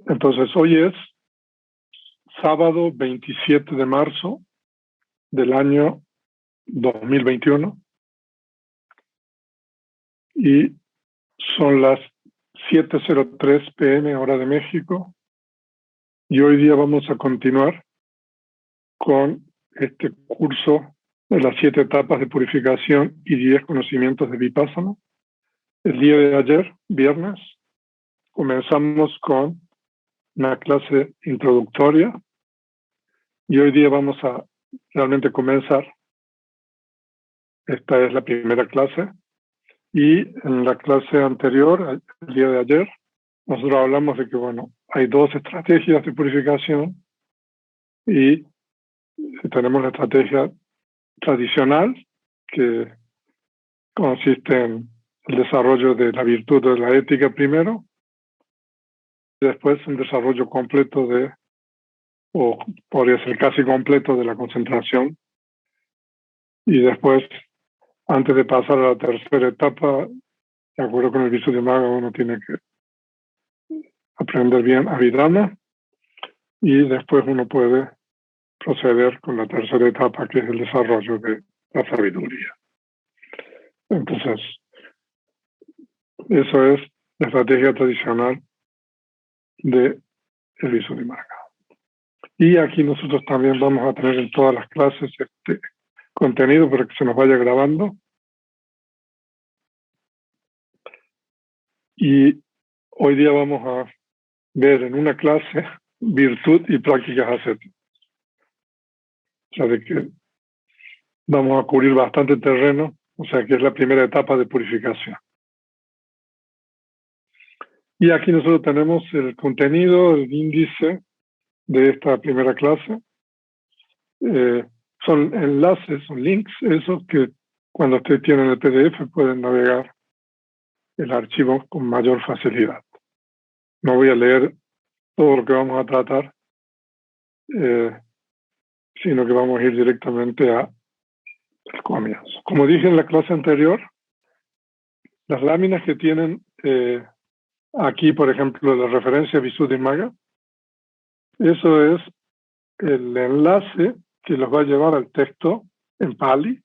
Entonces, hoy es sábado 27 de marzo del año 2021 y son las 7:03 p.m. hora de México, y hoy día vamos a continuar con este curso de las 7 etapas de purificación y 10 conocimientos de Vipassana. El día de ayer, viernes, comenzamos con una clase introductoria y hoy día vamos a realmente comenzar. Esta es la primera clase, y en la clase anterior, el día de ayer, nosotros hablamos de que, bueno, hay 2 estrategias de purificación y tenemos la estrategia tradicional, que consiste en el desarrollo de la virtud de la ética primero, y después un desarrollo completo o podría ser casi completo, de la concentración, y después, antes de pasar a la tercera etapa, de acuerdo con el Visuddhimagga, uno tiene que aprender bien Abhidhamma, y después uno puede proceder con la tercera etapa, que es el desarrollo de la sabiduría. Entonces, eso es la estrategia tradicional de el Visuddhimagga. Y aquí nosotros también vamos a tener en todas las clases este contenido para que se nos vaya grabando. Y hoy día vamos a ver en una clase virtud y prácticas ascéticas. O sea, de que vamos a cubrir bastante terreno, o sea, que es la primera etapa de purificación. Y aquí nosotros tenemos el contenido, el índice de esta primera clase. Son enlaces, son links, esos que cuando ustedes tienen el PDF pueden navegar el archivo con mayor facilidad. No voy a leer todo lo que vamos a tratar, sino que vamos a ir directamente al comienzo. Como dije en la clase anterior, las láminas que tienen aquí, por ejemplo, la referencia Visuddhimagga, eso es el enlace que los va a llevar al texto en Pali,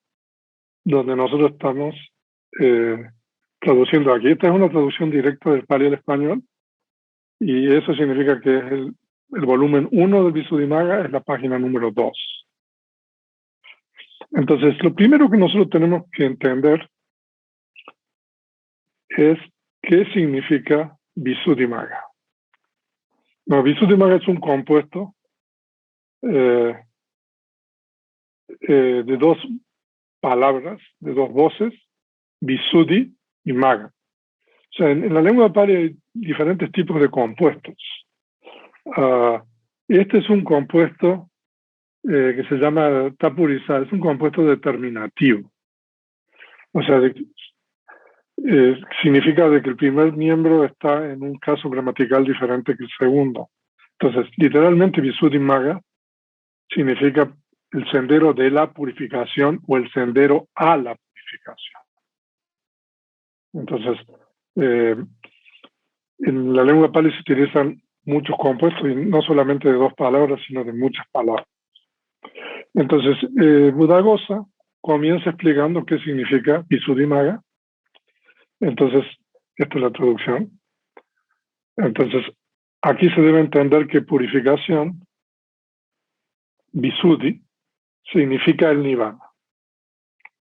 donde nosotros estamos traduciendo aquí. Esta es una traducción directa del Pali al español, y eso significa que es el volumen 1 del Visuddhimagga, es la página número 2. Entonces, lo primero que nosotros tenemos que entender es qué significa Visuddhimagga. No, Visuddhimagga es un compuesto de 2 palabras, de 2 voces, Visuddhi y Magga. O sea, en la lengua pali hay diferentes tipos de compuestos. Este es un compuesto que se llama Tapurisa, es un compuesto determinativo. O sea, significa de que el primer miembro está en un caso gramatical diferente que el segundo. Entonces, literalmente, Visuddhimagga significa el sendero de la purificación o el sendero a la purificación. Entonces, en la lengua pali se utilizan muchos compuestos, y no solamente de 2 palabras, sino de muchas palabras. Entonces, Buddhaghosa comienza explicando qué significa Visuddhimagga. Entonces, esta es la traducción. Entonces, aquí se debe entender que purificación, Visuddhi, significa el Nirvana,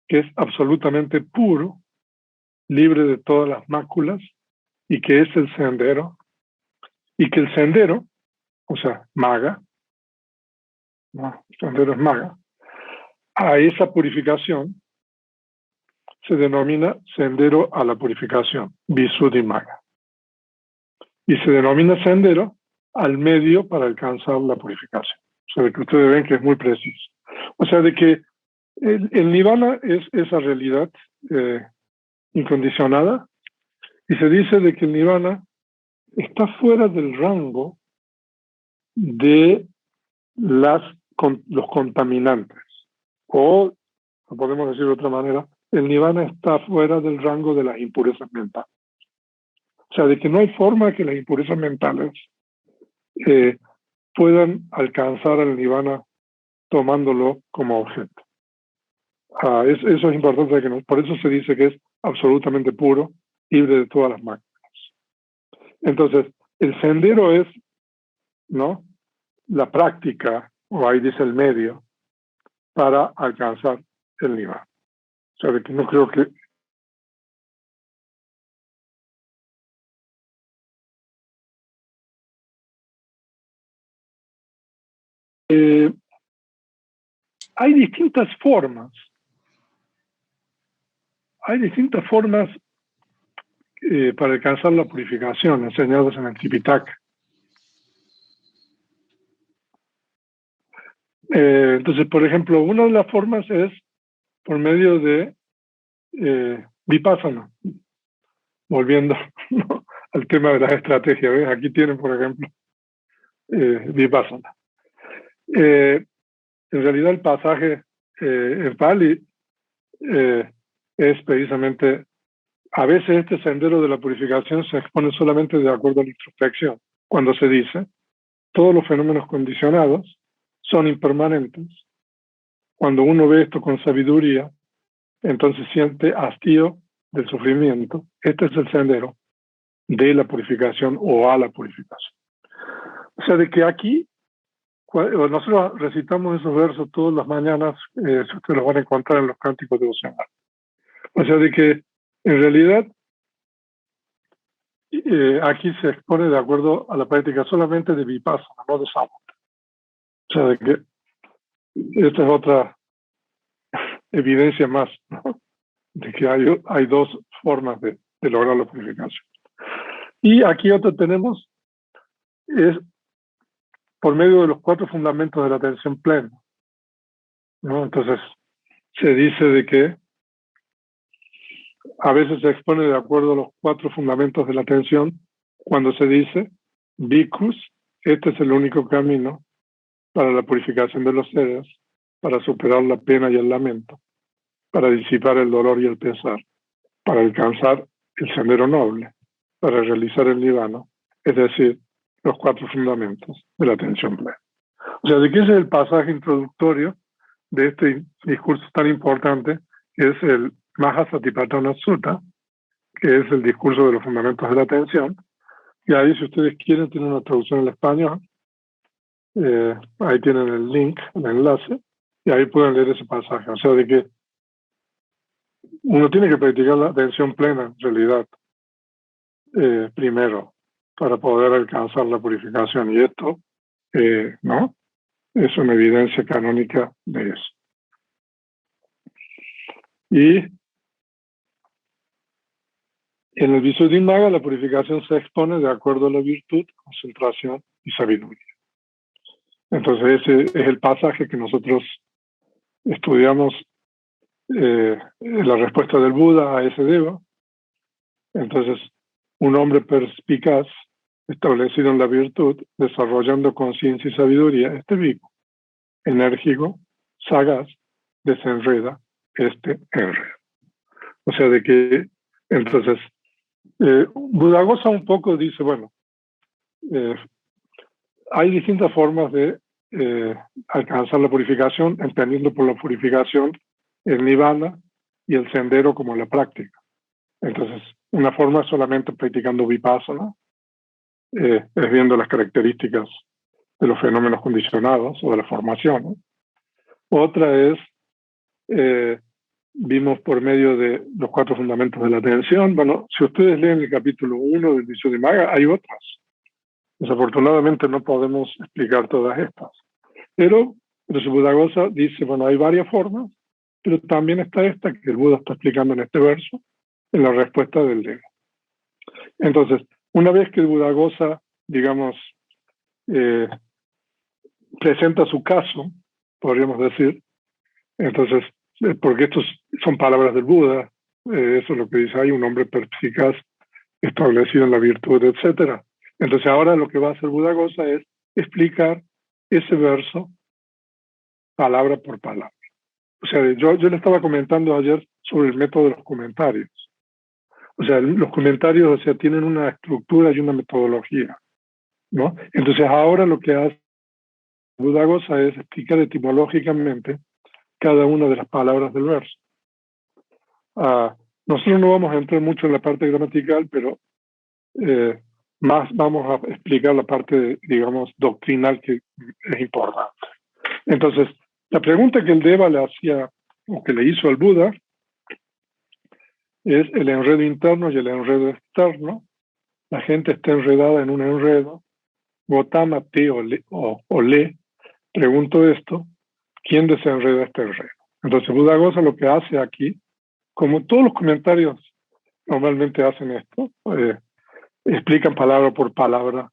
que es absolutamente puro, libre de todas las máculas, y que es el sendero, y que el sendero, o sea, Magga, ¿no? El sendero es Magga, a esa purificación se denomina sendero a la purificación, Visuddhimagga. Y se denomina sendero al medio para alcanzar la purificación. O sea, de que ustedes ven que es muy preciso. O sea, de que el Nirvana es esa realidad incondicionada, y se dice de que el Nirvana está fuera del rango de los contaminantes. O, lo podemos decir de otra manera, el Nirvana está fuera del rango de las impurezas mentales. O sea, de que no hay forma que las impurezas mentales puedan alcanzar al nirvana tomándolo como objeto. Eso es importante, por eso se dice que es absolutamente puro, libre de todas las máquinas. Entonces, el sendero es, ¿no?, la práctica, o ahí dice el medio, para alcanzar el nirvana. O sea, de que no creo que hay distintas formas. Hay distintas formas para alcanzar la purificación, enseñadas en el Tripitaka. Entonces, por ejemplo, una de las formas es por medio de Vipassana. Volviendo, ¿no?, al tema de las estrategias. ¿Ves? Aquí tienen, por ejemplo, Vipassana. En realidad el pasaje en Pali es precisamente, a veces este sendero de la purificación se expone solamente de acuerdo a la introspección, cuando se dice, todos los fenómenos condicionados son impermanentes. Cuando uno ve esto con sabiduría, entonces siente hastío del sufrimiento. Este es el sendero de la purificación o a la purificación. O sea, de que aquí, nosotros recitamos esos versos todas las mañanas, ustedes los van a encontrar en los cánticos devocionales. O sea, de que en realidad aquí se expone de acuerdo a la práctica solamente de Vipassana, no de Samatha. O sea, de que esta es otra evidencia más, ¿no?, de que hay dos formas de lograr la purificación. Y aquí otro tenemos, es por medio de los 4 fundamentos de la atención plena, ¿no? Entonces, se dice de que a veces se expone de acuerdo a los 4 fundamentos de la atención cuando se dice, Bhikkhus, este es el único camino para la purificación de los seres, para superar la pena y el lamento, para disipar el dolor y el pesar, para alcanzar el sendero noble, para realizar el nirvana, es decir, los 4 fundamentos de la atención plena. O sea, de que ese es el pasaje introductorio de este discurso tan importante, que es el Mahasatipatthana Sutta, que es el discurso de los fundamentos de la atención. Y ahí, si ustedes quieren, tienen una traducción en español. Ahí tienen el link, el enlace, y ahí pueden leer ese pasaje. O sea, de que uno tiene que practicar la atención plena, en realidad, primero, para poder alcanzar la purificación. Y esto, ¿no?, es una evidencia canónica de eso. Y en el Visuddhimagga la purificación se expone de acuerdo a la virtud, concentración y sabiduría. Entonces ese es el pasaje que nosotros estudiamos, la respuesta del Buda a ese Deva. Entonces, un hombre perspicaz, establecido en la virtud, desarrollando conciencia y sabiduría, este bhikkhu, enérgico, sagaz, desenreda este enredo. O sea, de que, entonces, Buddhaghosa un poco dice, bueno, hay distintas formas de alcanzar la purificación, entendiendo por la purificación el nirvana y el sendero como la práctica. Entonces, una forma es solamente practicando vipassana, es viendo las características de los fenómenos condicionados o de la formación. Otra es, vimos por medio de los 4 fundamentos de la atención. Bueno, si ustedes leen el capítulo 1 del Visuddhimagga, hay otras. Desafortunadamente no podemos explicar todas estas. Pero su Buddhaghosa dice, bueno, hay varias formas, pero también está esta que el Buda está explicando en este verso, en la respuesta del Deva. Entonces, una vez que el Buddhaghosa, digamos, presenta su caso, podríamos decir, entonces, porque estos son palabras del Buda, eso es lo que dice, hay un hombre perspicaz establecido en la virtud, etc. Entonces ahora lo que va a hacer Buddhaghosa es explicar ese verso palabra por palabra. O sea, yo le estaba comentando ayer sobre el método de los comentarios. O sea, los comentarios, o sea, tienen una estructura y una metodología. ¿no? Entonces ahora lo que hace Buddhaghosa es explicar etimológicamente cada una de las palabras del verso. Nosotros no vamos a entrar mucho en la parte gramatical, pero más vamos a explicar la parte, digamos, doctrinal que es importante. Entonces, la pregunta que el Deva le hacía, o que le hizo al Buda, es el enredo interno y el enredo externo. La gente está enredada en un enredo. Gotama, te o le, pregunto esto, ¿quién desenreda este enredo? Entonces, Buddhaghosa lo que hace aquí, como todos los comentarios normalmente hacen esto, explican palabra por palabra,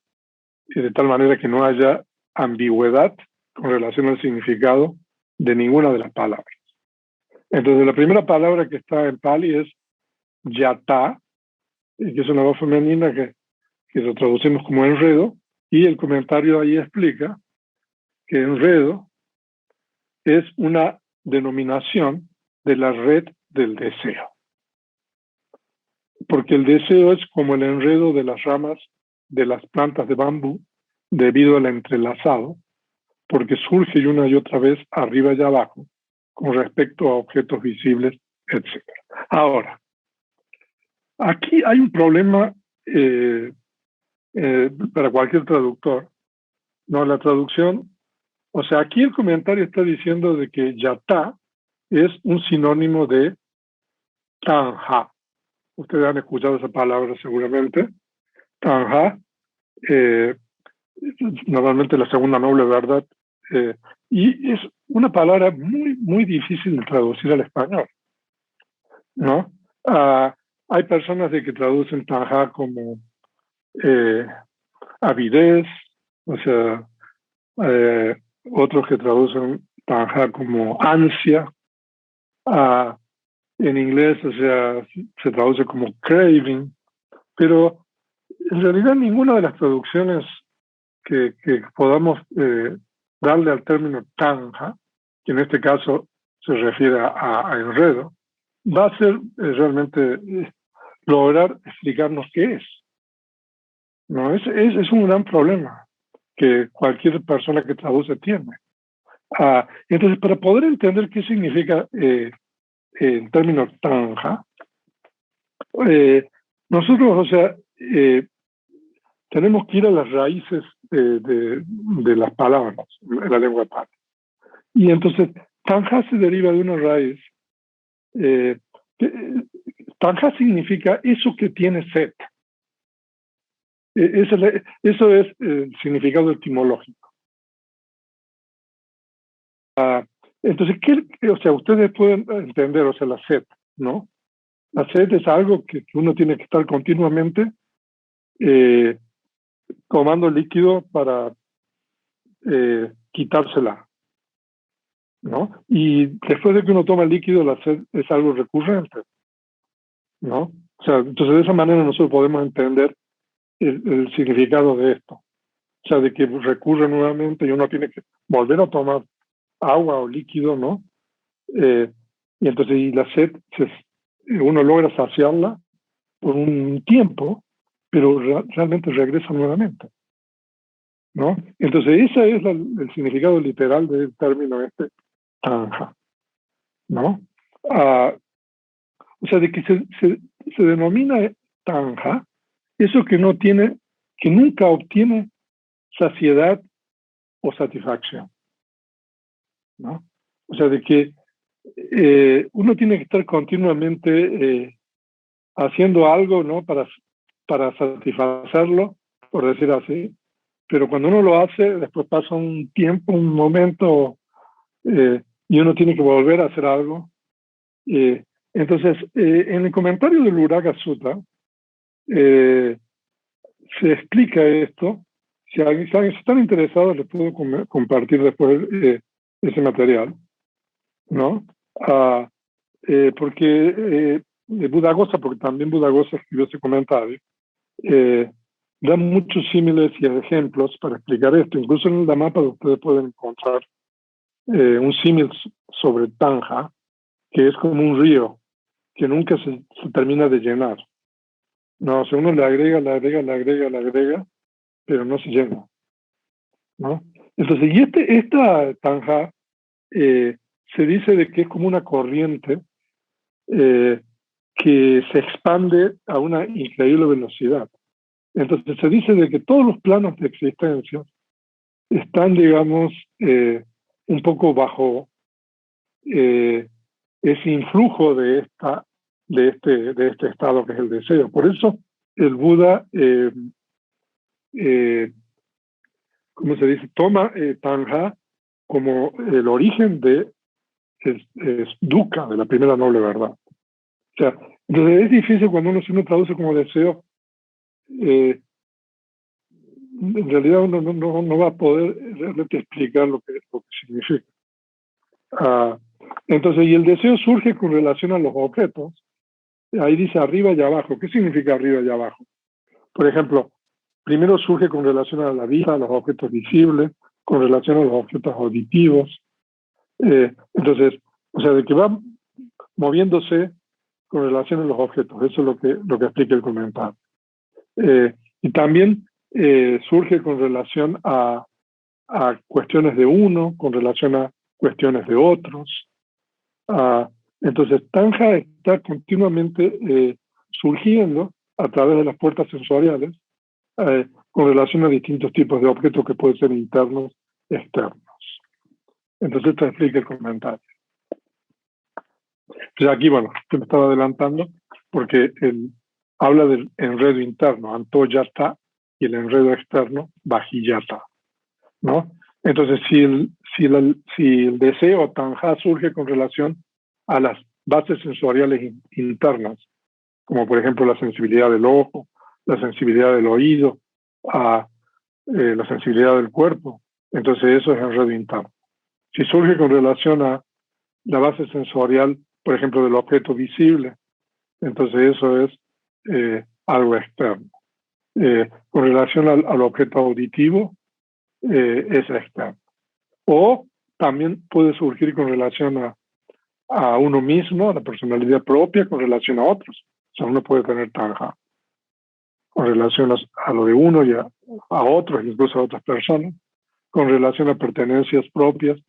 de tal manera que no haya ambigüedad con relación al significado de ninguna de las palabras. Entonces, la primera palabra que está en Pali es yata, que es una voz femenina que lo traducimos como enredo, y el comentario ahí explica que enredo es una denominación de la red del deseo. Porque el deseo es como el enredo de las ramas de las plantas de bambú debido al entrelazado, porque surge una y otra vez arriba y abajo con respecto a objetos visibles, etc. Ahora, aquí hay un problema para cualquier traductor, ¿no? La traducción, o sea, aquí el comentario está diciendo de que yata es un sinónimo de tanja. Ustedes han escuchado esa palabra seguramente. Tanja, eh, normalmente la segunda noble verdad, y es una palabra muy, muy difícil de traducir al español, ¿no? Hay personas que traducen tanja como avidez, o sea, otros que traducen tanja como ansia. En inglés, o sea, se traduce como craving, pero en realidad ninguna de las traducciones que podamos darle al término tanja, que en este caso se refiere a enredo, va a ser realmente lograr explicarnos qué es. ¿No? Es un gran problema que cualquier persona que traduce tiene. Entonces, para poder entender qué significa en términos tanja, nosotros, o sea, tenemos que ir a las raíces de las palabras en la lengua pali. Y entonces, tanja se deriva de una raíz. Eh, tanja significa eso que tiene sed. Eso es el significado etimológico. Entonces, o sea, ustedes pueden entender, o sea, la sed, ¿no? La sed es algo que uno tiene que estar continuamente tomando líquido para quitársela, ¿no? Y después de que uno toma el líquido, la sed es algo recurrente, ¿no? O sea, entonces de esa manera nosotros podemos entender el significado de esto. O sea, de que recurre nuevamente y uno tiene que volver a tomar agua o líquido, ¿no? Y entonces y la sed, uno logra saciarla por un tiempo, pero realmente regresa nuevamente, ¿no? Entonces ese es el significado literal del término este, tanja, ¿no? O sea, de que se denomina tanja, eso que no tiene, que nunca obtiene saciedad o satisfacción, ¿no? O sea, de que uno tiene que estar continuamente haciendo algo, ¿no? Para satisfacerlo, por decir así, pero cuando uno lo hace, después pasa un tiempo, un momento, y uno tiene que volver a hacer algo. Entonces, en el comentario del Uraga Sutta, se explica esto. Si alguien están interesados, les puedo compartir después ese material, ¿no? Porque Buddhaghosa, porque también Buddhaghosa escribió ese comentario, da muchos símiles y ejemplos para explicar esto. Incluso en el mapa ustedes pueden encontrar un símil sobre Tanja, que es como un río que nunca se termina de llenar. No, si uno le agrega, pero no se llena, ¿no? Entonces, y esta tanja se dice de que es como una corriente que se expande a una increíble velocidad. Entonces se dice de que todos los planos de existencia están, digamos, un poco bajo ese influjo de este estado que es el deseo. Por eso el Buda, ¿cómo se dice? Toma tanja como el origen de dukkha, de la primera noble verdad. O sea, entonces es difícil cuando uno traduce como deseo, en realidad uno no va a poder realmente explicar lo que significa. Entonces, y el deseo surge con relación a los objetos. Ahí dice arriba y abajo. ¿Qué significa arriba y abajo? Por ejemplo, primero surge con relación a la vista, a los objetos visibles, con relación a los objetos auditivos. Entonces, o sea, de que va moviéndose con relación a los objetos. Eso es lo que explica el comentario. Y también surge con relación a cuestiones de uno, con relación a cuestiones de otros. Entonces, tanja está continuamente surgiendo a través de las puertas sensoriales con relación a distintos tipos de objetos que pueden ser internos y externos. Entonces, esto explica el comentario. Entonces, aquí, bueno, se me estaba adelantando porque él habla del enredo interno, antoyata, y el enredo externo, vajiyata, ¿no? Entonces, si el deseo tanja surge con relación a las bases sensoriales internas, como por ejemplo la sensibilidad del ojo, la sensibilidad del oído, la sensibilidad del cuerpo, entonces eso es enredo interno. Si surge con relación a la base sensorial, por ejemplo, del objeto visible, entonces eso es algo externo. Con relación al objeto auditivo, es externo. O también puede surgir con relación a uno mismo, a la personalidad propia, con relación a otros. O sea, uno puede tener tanja con relación a lo de uno y a otros, incluso a otras personas, con relación a pertenencias propias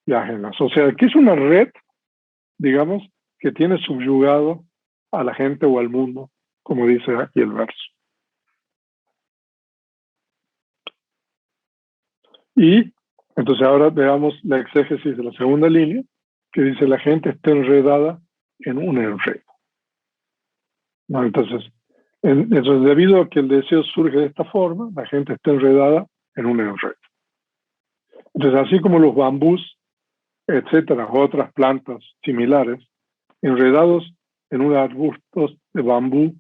y ajenas. O sea, que es una red, digamos, que tiene subyugado a la gente o al mundo, como dice aquí el verso. Y entonces ahora veamos la exégesis de la segunda línea, que dice la gente está enredada en un enredo. ¿No? Entonces, debido a que el deseo surge de esta forma, la gente está enredada en un enredo. Entonces, así como los bambús, etcétera, otras plantas similares, enredados en unos arbustos de bambú,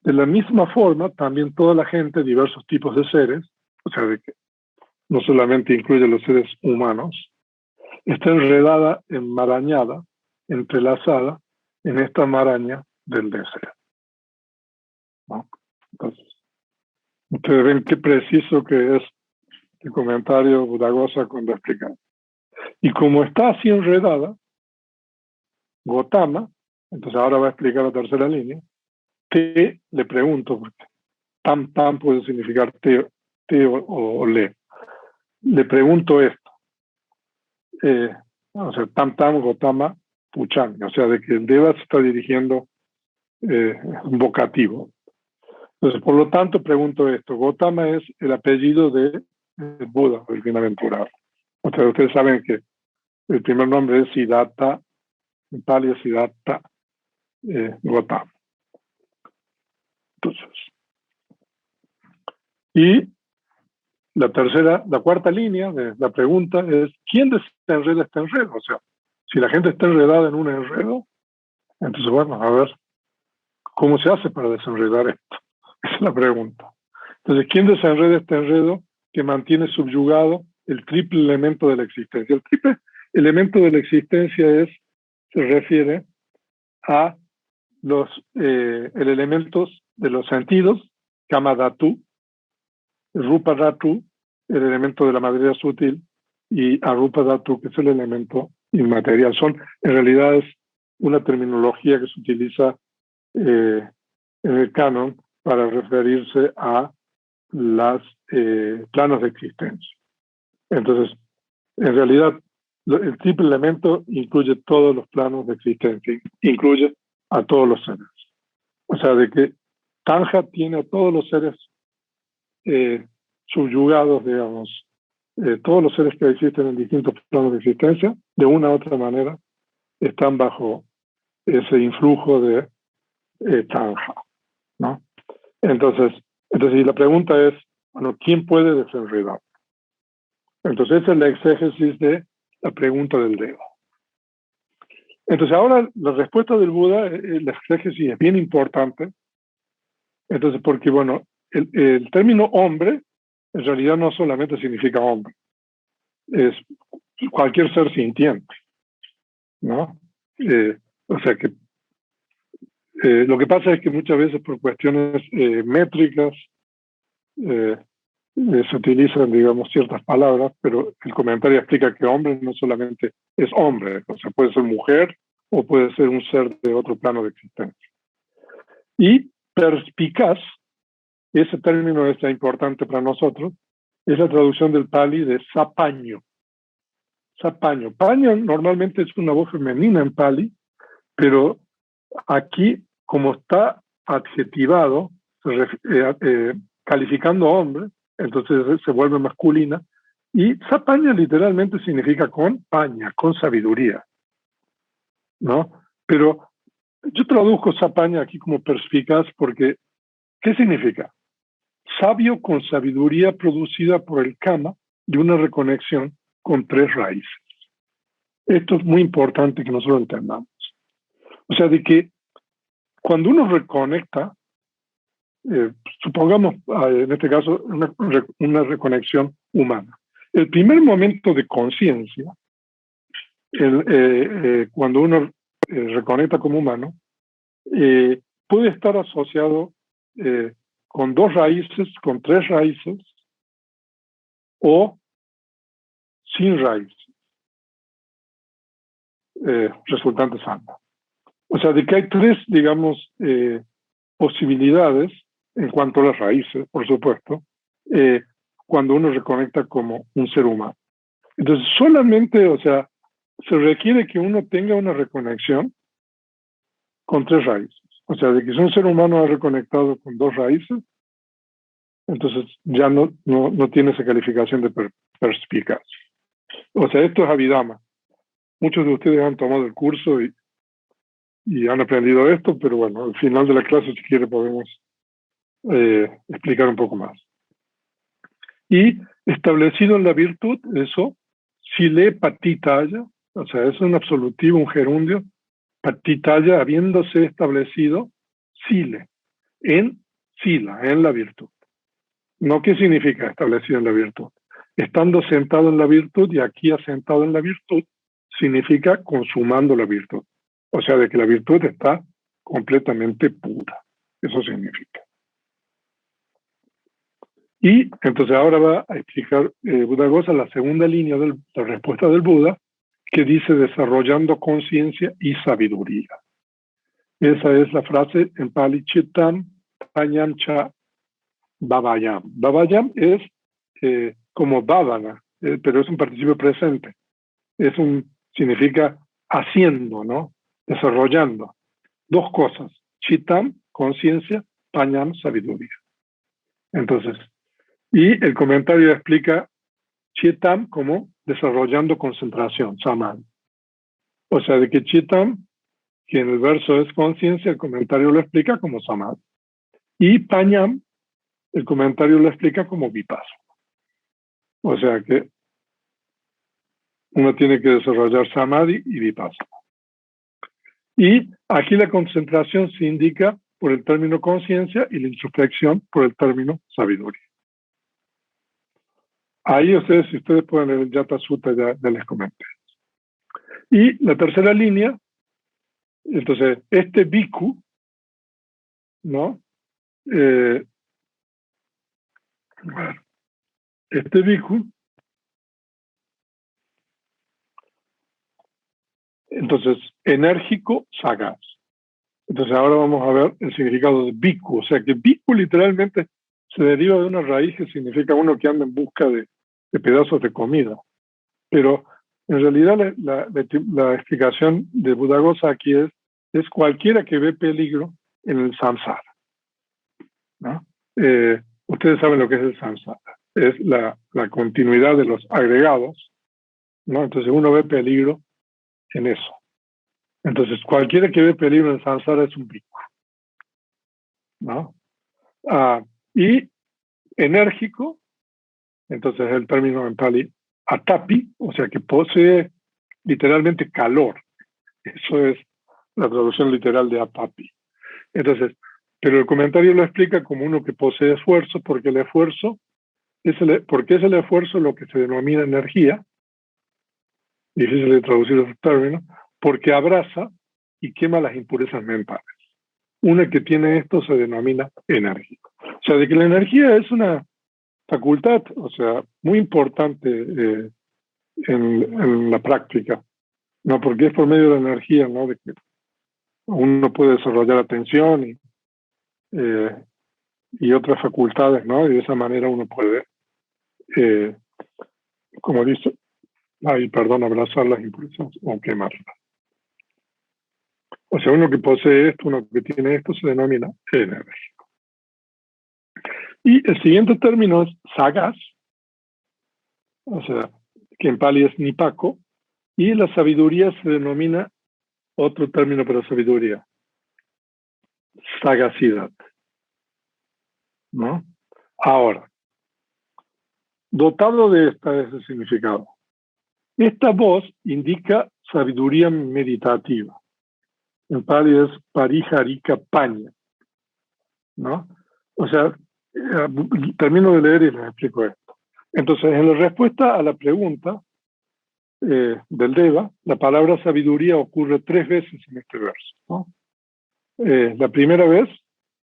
de la misma forma, también toda la gente, diversos tipos de seres, o sea, de que no solamente incluye los seres humanos, está enredada, enmarañada, entrelazada en esta maraña del deseo. ¿No? Entonces, ustedes ven qué preciso que es el comentario Buddhaghosa cuando explica. Y como está así enredada, Gotama, entonces ahora va a explicar la tercera línea, te le pregunto, porque tam puede significar te o le. Le pregunto esto. O sea, tam Gotama Puchan, o sea, de que el Deva se está dirigiendo un vocativo. Entonces, por lo tanto, pregunto esto. Gotama es el apellido de Buda, el bienaventurado. O sea, ustedes saben que el primer nombre es Siddhartha, en pali es Siddhartha Gotama. Entonces, y la cuarta línea de la pregunta es, ¿quién desenreda este enredo? O sea, si la gente está enredada en un enredo, entonces, bueno, a ver, ¿cómo se hace para desenredar esto? Esa es la pregunta. Entonces, ¿quién desenreda este enredo que mantiene subyugado el triple elemento de la existencia? El triple elemento de la existencia se refiere a el elementos de los sentidos, Kama Dhatu, Rupa Dhatu, el elemento de la materia sutil, y Arupa Dhatu, que es el elemento inmaterial. En realidad es una terminología que se utiliza en el canon para referirse a las planos de existencia. Entonces, en realidad, el triple elemento incluye todos los planos de existencia, incluye a todos los seres. O sea, de que Tanja tiene a todos los seres subyugados, digamos, todos los seres que existen en distintos planos de existencia, de una u otra manera, están bajo ese influjo de Tanja, ¿no? Entonces, y la pregunta es, bueno, ¿quién puede desenredar? Entonces, esa es la exégesis de la pregunta del dedo. Entonces, ahora la respuesta del Buda, la exégesis es bien importante. Entonces, porque, bueno, el término hombre, en realidad no solamente significa hombre, es cualquier ser sintiente, ¿no? O sea que lo que pasa es que muchas veces por cuestiones métricas se utilizan, digamos, ciertas palabras, pero el comentario explica que hombre no solamente es hombre, o sea, puede ser mujer o puede ser un ser de otro plano de existencia. Y perspicaz, ese término es importante para nosotros, es la traducción del Pali de sapaño. Sapaño. Paño normalmente es una voz femenina en Pali, pero aquí, como está adjetivado, calificando a hombre, entonces se vuelve masculina, y sapaña literalmente significa con paña, con sabiduría, ¿no? Pero yo traduzco sapaña aquí como perspicaz porque, ¿qué significa? Sabio con sabiduría producida por el kama de una reconexión con tres raíces. Esto es muy importante que nosotros entendamos. O sea, de que cuando uno reconecta, supongamos en este caso una reconexión humana. El primer momento de conciencia, cuando uno reconecta como humano, puede estar asociado con dos raíces, con tres raíces, o sin raíces resultantes ambas. O sea, de que hay tres, digamos, posibilidades en cuanto a las raíces, por supuesto, cuando uno reconecta como un ser humano. Entonces, solamente, o sea, se requiere que uno tenga una reconexión con tres raíces. O sea, de que si un ser humano ha reconectado con dos raíces, entonces ya no tiene esa calificación de perspicaz. O sea, esto es Abhidhamma. Muchos de ustedes han tomado el curso y han aprendido esto, pero bueno, al final de la clase, si quiere, podemos explicar un poco más. Y establecido en la virtud, eso, sile patitaya, o sea, es un absolutivo, un gerundio, patitaya, habiéndose establecido, sile, en sila, en la virtud. ¿No? ¿Qué significa establecido en la virtud? Estando sentado en la virtud, y aquí asentado en la virtud, significa consumando la virtud. O sea, de que la virtud está completamente pura. Eso significa. Y entonces ahora va a explicar Buddhaghosa la segunda línea de la respuesta del Buda, que dice desarrollando conciencia y sabiduría. Esa es la frase en Pali Chittam Panyam Cha Bhavayam. Bhavayam es como bhavana, pero es un participio presente. Significa haciendo, ¿no? Desarrollando. Dos cosas. Chittam, conciencia, Panyam, sabiduría. Entonces, y el comentario explica Chittam como desarrollando concentración, samadhi. O sea, de que Chittam, que en el verso es conciencia, el comentario lo explica como samadhi. Y Panyam, el comentario lo explica como vipassana. O sea que uno tiene que desarrollar samadhi y vipassana. Y aquí la concentración se indica por el término conciencia y la introspección por el término sabiduría. Ahí si ustedes pueden leer el Yata Sutta, ya les comenté. Y la tercera línea, entonces, este bhikkhu, ¿no? Este bhikkhu, entonces, enérgico, sagaz. Entonces ahora vamos a ver el significado de bhikkhu. O sea que bhikkhu literalmente se deriva de una raíz que significa uno que anda en busca de pedazos de comida. Pero en realidad la explicación de Buddhaghosa aquí es cualquiera que ve peligro en el samsara, ¿no? Ustedes saben lo que es el samsara. Es la continuidad de los agregados, ¿no? Entonces uno ve peligro en eso. Entonces cualquiera que ve peligro en el samsara es un bhikkhu, ¿no? Y enérgico, entonces el término en pali, atapi, o sea que posee literalmente calor. Eso es la traducción literal de atapi. Entonces, pero el comentario lo explica como uno que posee esfuerzo, porque el esfuerzo porque es el esfuerzo lo que se denomina energía, difícil de traducir esos términos, porque abraza y quema las impurezas mentales. Una que tiene esto se denomina enérgico. O sea, de que la energía es una facultad, o sea, muy importante en la práctica, ¿no? Porque es por medio de la energía, ¿no? De que uno puede desarrollar atención y otras facultades, ¿no? Y de esa manera uno puede, como dice, abrazar las impurezas o quemarlas. O sea, uno que posee esto, uno que tiene esto, se denomina enérgico. Y el siguiente término es sagaz, o sea, que en pali es nipako, y la sabiduría se denomina otro término para sabiduría, sagacidad, ¿no? Ahora, dotado de ese significado, esta voz indica sabiduría meditativa. En pali es pariharika paña, ¿no? O sea, termino de leer y les explico esto. Entonces, en la respuesta a la pregunta del Deva, la palabra sabiduría ocurre 3 veces en este verso, ¿no? La primera vez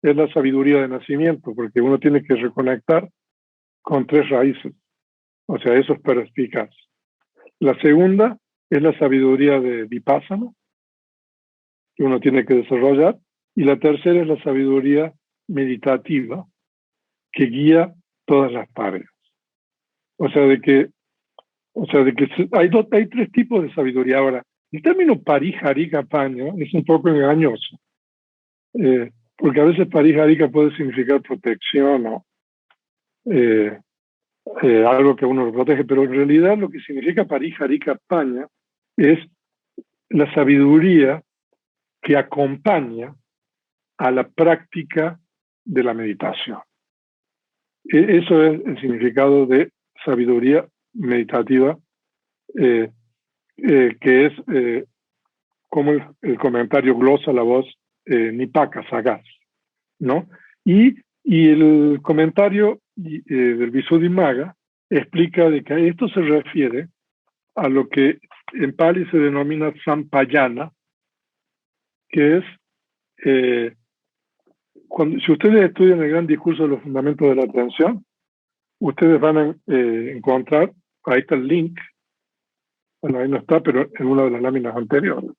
es la sabiduría de nacimiento, porque uno tiene que reconectar con 3 raíces. O sea, eso es perspicaz. La segunda es la sabiduría de vipassana, que uno tiene que desarrollar. Y la tercera es la sabiduría meditativa, que guía todas las tareas. O sea, de que hay 3 tipos de sabiduría. Ahora, el término pariharika paña es un poco engañoso, porque a veces pariharika puede significar protección o algo que uno lo protege, pero en realidad lo que significa pariharika paña es la sabiduría que acompaña a la práctica de la meditación. Eso es el significado de sabiduría meditativa, que es como el comentario glosa la voz nipaka, sagaz, ¿no? Y el comentario del Visuddhimagga explica de que esto se refiere a lo que en pali se denomina sampayana, que es si ustedes estudian el gran discurso de los fundamentos de la atención, ustedes van a encontrar, ahí está el link, bueno, ahí no está, pero en una de las láminas anteriores.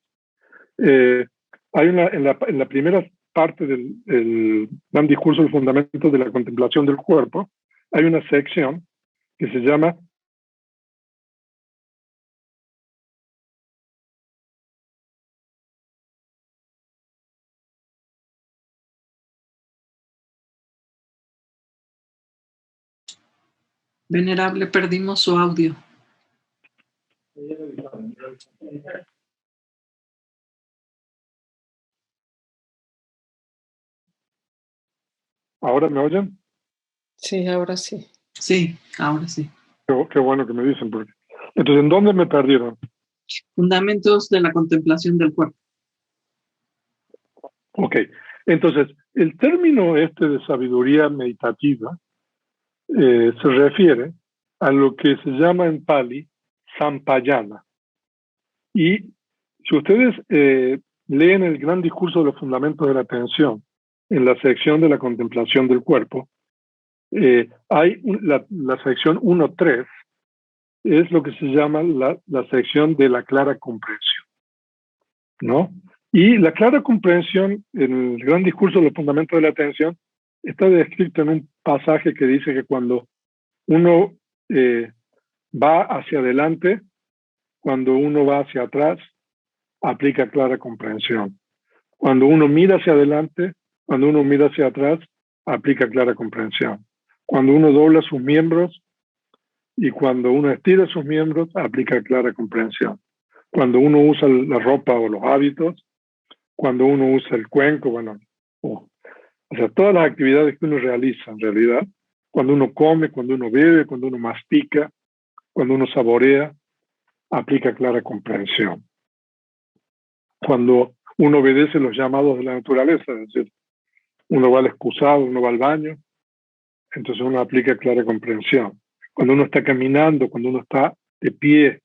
Hay en la primera parte del gran discurso de los fundamentos de la contemplación del cuerpo, hay una sección que se llama Venerable, perdimos su audio. ¿Ahora me oyen? Sí, ahora sí. Sí, ahora sí. Qué bueno que me dicen. Porque... Entonces, ¿en dónde me perdieron? Fundamentos de la contemplación del cuerpo. Ok, entonces, el término de sabiduría meditativa se refiere a lo que se llama en pali sampayana. Y si ustedes leen el gran discurso de los fundamentos de la atención en la sección de la contemplación del cuerpo, hay la sección 1.3, es lo que se llama la sección de la clara comprensión, ¿no? Y la clara comprensión en el gran discurso de los fundamentos de la atención está descrito en un pasaje que dice que cuando uno va hacia adelante, cuando uno va hacia atrás, aplica clara comprensión. Cuando uno mira hacia adelante, cuando uno mira hacia atrás, aplica clara comprensión. Cuando uno dobla sus miembros y cuando uno estira sus miembros, aplica clara comprensión. Cuando uno usa la ropa o los hábitos, cuando uno usa el cuenco, bueno, o sea, todas las actividades que uno realiza en realidad, cuando uno come, cuando uno bebe, cuando uno mastica, cuando uno saborea, aplica clara comprensión. Cuando uno obedece los llamados de la naturaleza, es decir, uno va al excusado, uno va al baño, entonces uno aplica clara comprensión. Cuando uno está caminando, cuando uno está de pie,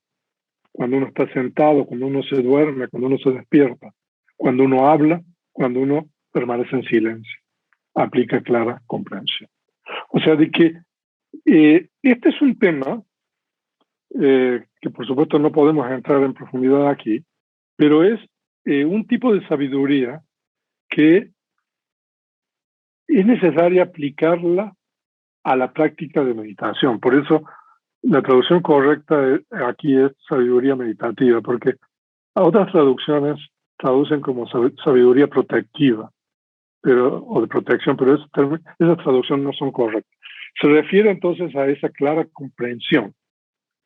cuando uno está sentado, cuando uno se duerme, cuando uno se despierta, cuando uno habla, cuando uno permanece en silencio, aplica clara comprensión. O sea, de que este es un tema que por supuesto no podemos entrar en profundidad aquí, pero es un tipo de sabiduría que es necesaria aplicarla a la práctica de meditación. Por eso la traducción correcta aquí es sabiduría meditativa, porque a otras traducciones traducen como sabiduría protectiva, o de protección, pero esas traducciones no son correctas. Se refiere entonces a esa clara comprensión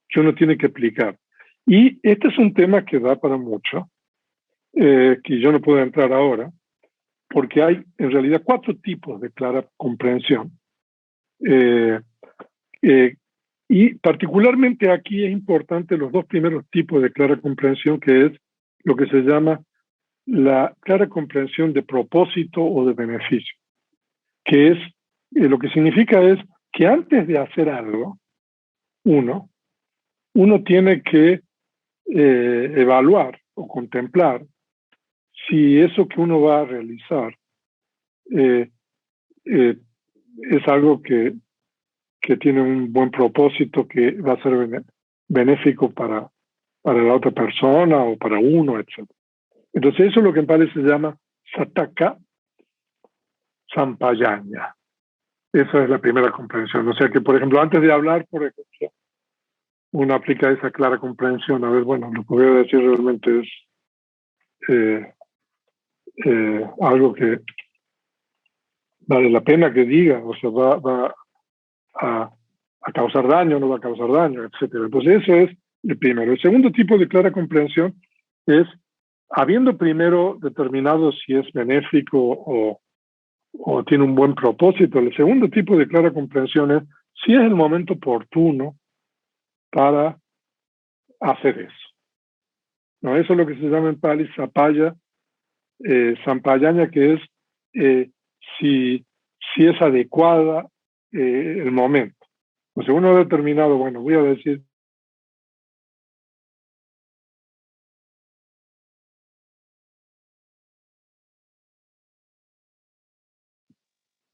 que uno tiene que aplicar. Y este es un tema que da para mucho, que yo no puedo entrar ahora, porque hay en realidad 4 tipos de clara comprensión. Y particularmente aquí es importante los 2 primeros tipos de clara comprensión, que es lo que se llama la clara comprensión de propósito o de beneficio, que es, lo que significa es que antes de hacer algo, uno tiene que evaluar o contemplar si eso que uno va a realizar es algo que tiene un buen propósito, que va a ser benéfico para la otra persona o para uno, etc. Entonces eso es lo que en Pali se llama Sataka Sampayanya. Esa es la primera comprensión. O sea que, por ejemplo, antes de hablar, por ejemplo, uno aplica esa clara comprensión. A ver, bueno, lo que voy a decir realmente es algo que vale la pena que diga, o sea, va a causar daño, no va a causar daño, etc. Entonces eso es el primero. El segundo tipo de clara comprensión es, habiendo primero determinado si es benéfico o tiene un buen propósito, el segundo tipo de clara comprensión es si es el momento oportuno para hacer eso. ¿No? Eso es lo que se llama en Pali Sampayanya, que es si es adecuada el momento. O sea, uno ha determinado, bueno, voy a decir,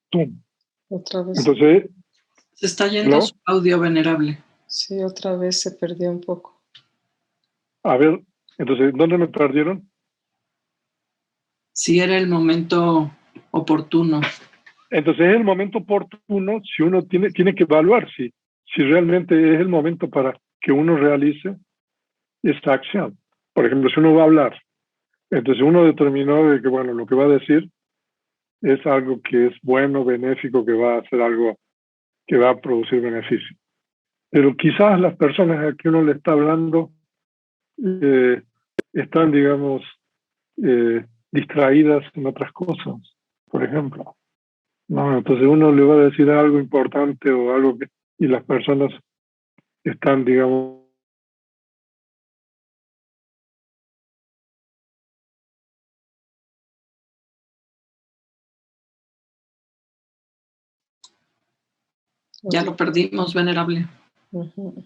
¡tum! Otra vez. Entonces, Se está yendo su audio, venerable. Sí, otra vez se perdió un poco. A ver, entonces, ¿dónde me perdieron? Si era el momento oportuno. Entonces, es el momento oportuno si uno tiene que evaluar si realmente es el momento para que uno realice esta acción. Por ejemplo, si uno va a hablar, entonces uno determinó de que, bueno, lo que va a decir es algo que es bueno, benéfico, que va a hacer algo que va a producir beneficio. Pero quizás las personas a que uno le está hablando están, digamos, distraídas en otras cosas, por ejemplo. ¿No? Entonces uno le va a decir algo importante o algo que, y las personas están, digamos, Ya lo perdimos, venerable. Uh-huh.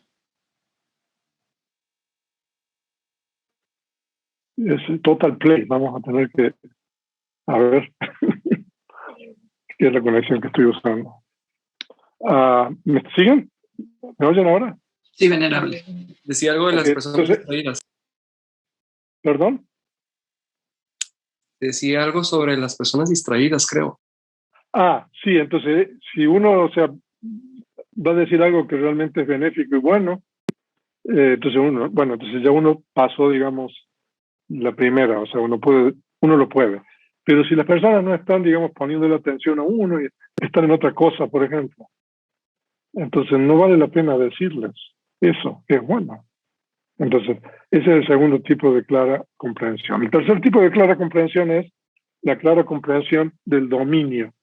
Es total play. Vamos a tener que, a ver, qué es la conexión que estoy usando. ¿Me siguen? ¿Me oyen ahora? Sí, venerable. Decía algo de las personas distraídas. ¿Perdón? Decía algo sobre las personas distraídas, creo. Sí, entonces, si uno, o sea, va a decir algo que realmente es benéfico y bueno, entonces ya uno pasó, digamos, la primera, o sea, uno lo puede. Pero si las personas no están, digamos, poniendo la atención a uno y están en otra cosa, por ejemplo, entonces no vale la pena decirles eso, que es bueno. Entonces, ese es el segundo tipo de clara comprensión. El tercer tipo de clara comprensión es la clara comprensión del dominio.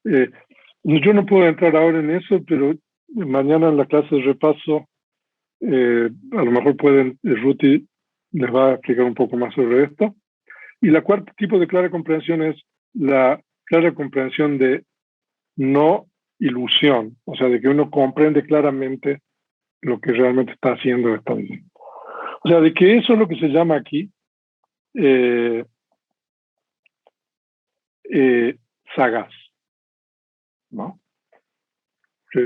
Yo no puedo entrar ahora en eso, pero mañana en la clase de repaso, a lo mejor Ruti les va a explicar un poco más sobre esto. Y la cuarto tipo de clara comprensión es la clara comprensión de no ilusión, o sea, de que uno comprende claramente lo que realmente está haciendo esta vida. O sea, de que eso es lo que se llama aquí sagaz, ¿no? Sí.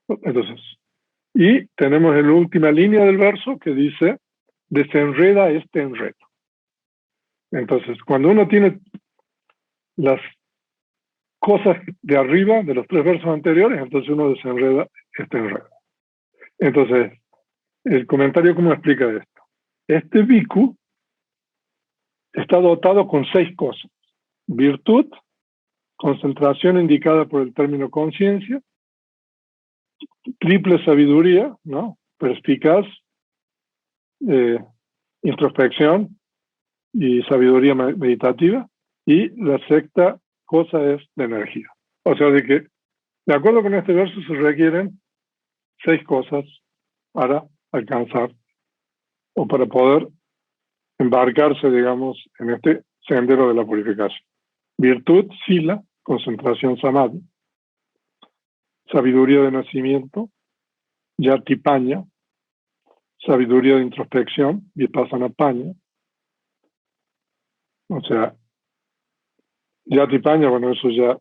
Entonces, y tenemos en la última línea del verso que dice, desenreda este enredo. Entonces, cuando uno tiene las cosas de arriba, de los tres versos anteriores, entonces uno desenreda este enredo. Entonces, el comentario, ¿cómo explica esto? Este bhikkhu está dotado con 6 cosas. Virtud, concentración indicada por el término conciencia, triple sabiduría, ¿no? Perspicaz, introspección y sabiduría meditativa, y la sexta cosa es la energía. O sea, de que, de acuerdo con este verso, se requieren 6 cosas para alcanzar o para poder embarcarse, digamos, en este sendero de la purificación. Virtud, sila, concentración, samadhi, sabiduría de nacimiento, yati paña, sabiduría de introspección, vipassana paña. O sea, yati paña, bueno, eso ya,